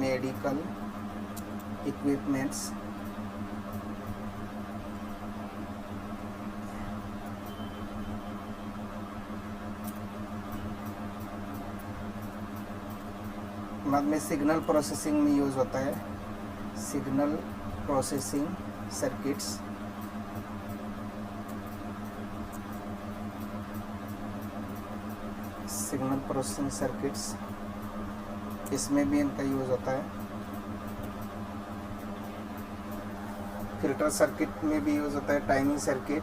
मेडिकल इक्विपमेंट्स, बाद में सिग्नल प्रोसेसिंग में यूज़ होता है। सिग्नल प्रोसेसिंग सर्किट्स, इसमें भी इनका यूज़ होता है। फिल्टर सर्किट में भी यूज़ होता है। टाइमिंग सर्किट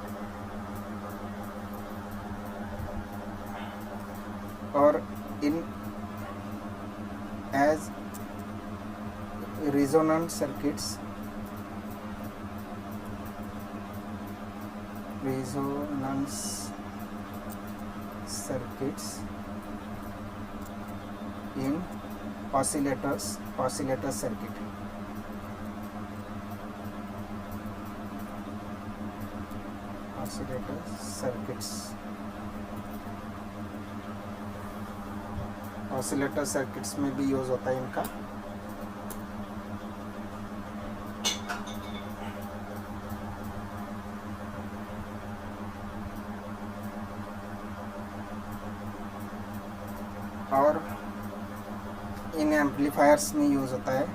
और इन एज रेजोनेंस सर्किट्स, इन ऑसिलेटर सर्किट। ऑसिलेटर सर्किट्स में भी यूज़ होता है इनका। और इन एम्पलीफायर्स में यूज़ होता है,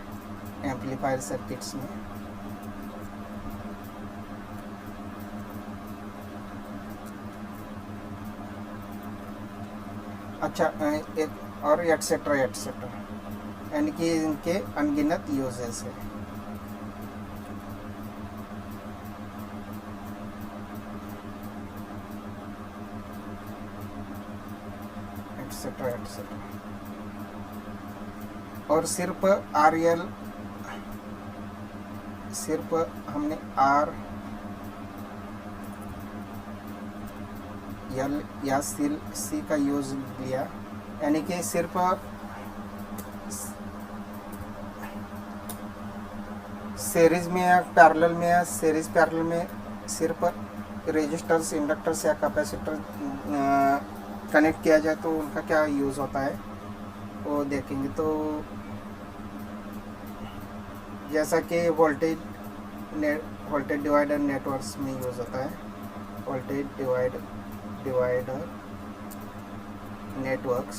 एम्पलीफायर सर्किट्स में। अच्छा, एक और एटसेट्रा, यानी कि इनके अनगिनत यूजेस है। एटसेट्रा। और सिर्फ हमने आर एल या सी का यूज़ लिया, यानी कि सिर्फ सीरीज में या पैरेलल में या सीरीज पैरेलल में सिर्फ रेजिस्टर्स, इंडक्टर्स या कैपेसिटर कनेक्ट किया जाए तो उनका क्या यूज़ होता है वो देखेंगे। तो जैसा कि वोल्टेज डिवाइडर नेटवर्क्स में यूज़ होता है। वोल्टेज डिवाइडर नेटवर्क्स,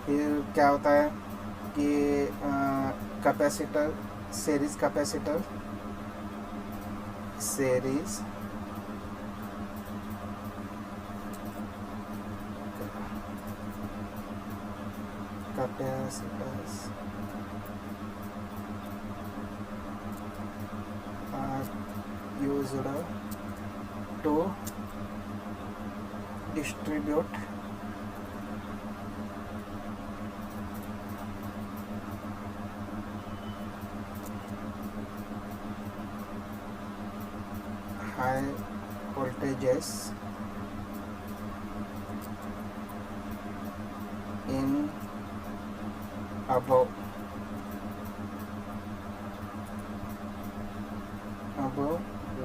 फिर क्या होता है कि capacitor, series capacitor, used to distribute high voltages in above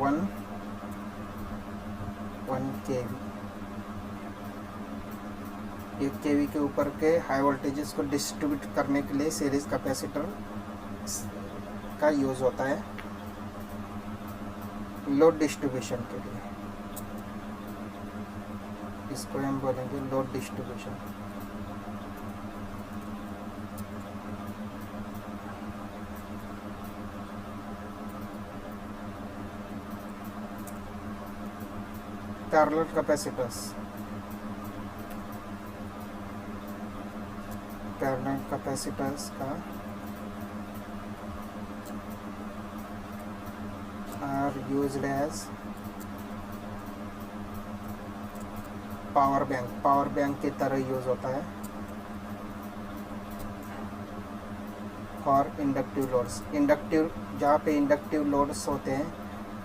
1 kV, 1 kV के ऊपर के हाई वोल्टेजेस को डिस्ट्रीब्यूट करने के लिए सीरीज कैपेसिटर का यूज़ होता है लोड डिस्ट्रीब्यूशन के लिए। इसको हम बोलेंगे load distribution. Parallel capacitors, parallel capacitors का are used as power bank, power bank की तरह यूज होता है फॉर इंडक्टिव लोड्स। इंडक्टिव, जहाँ पे इंडक्टिव लोड्स होते हैं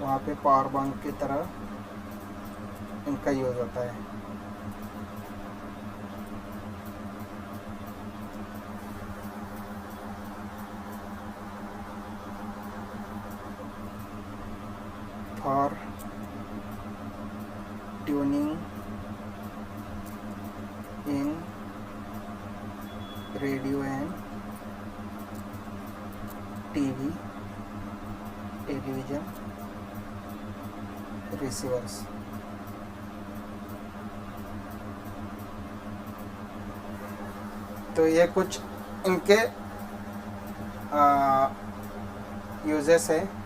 वहाँ पे पावर बैंक की तरह इनका यूज होता है। For tuning in radio and TV, television receivers. तो ये कुछ इनके यूजेस है।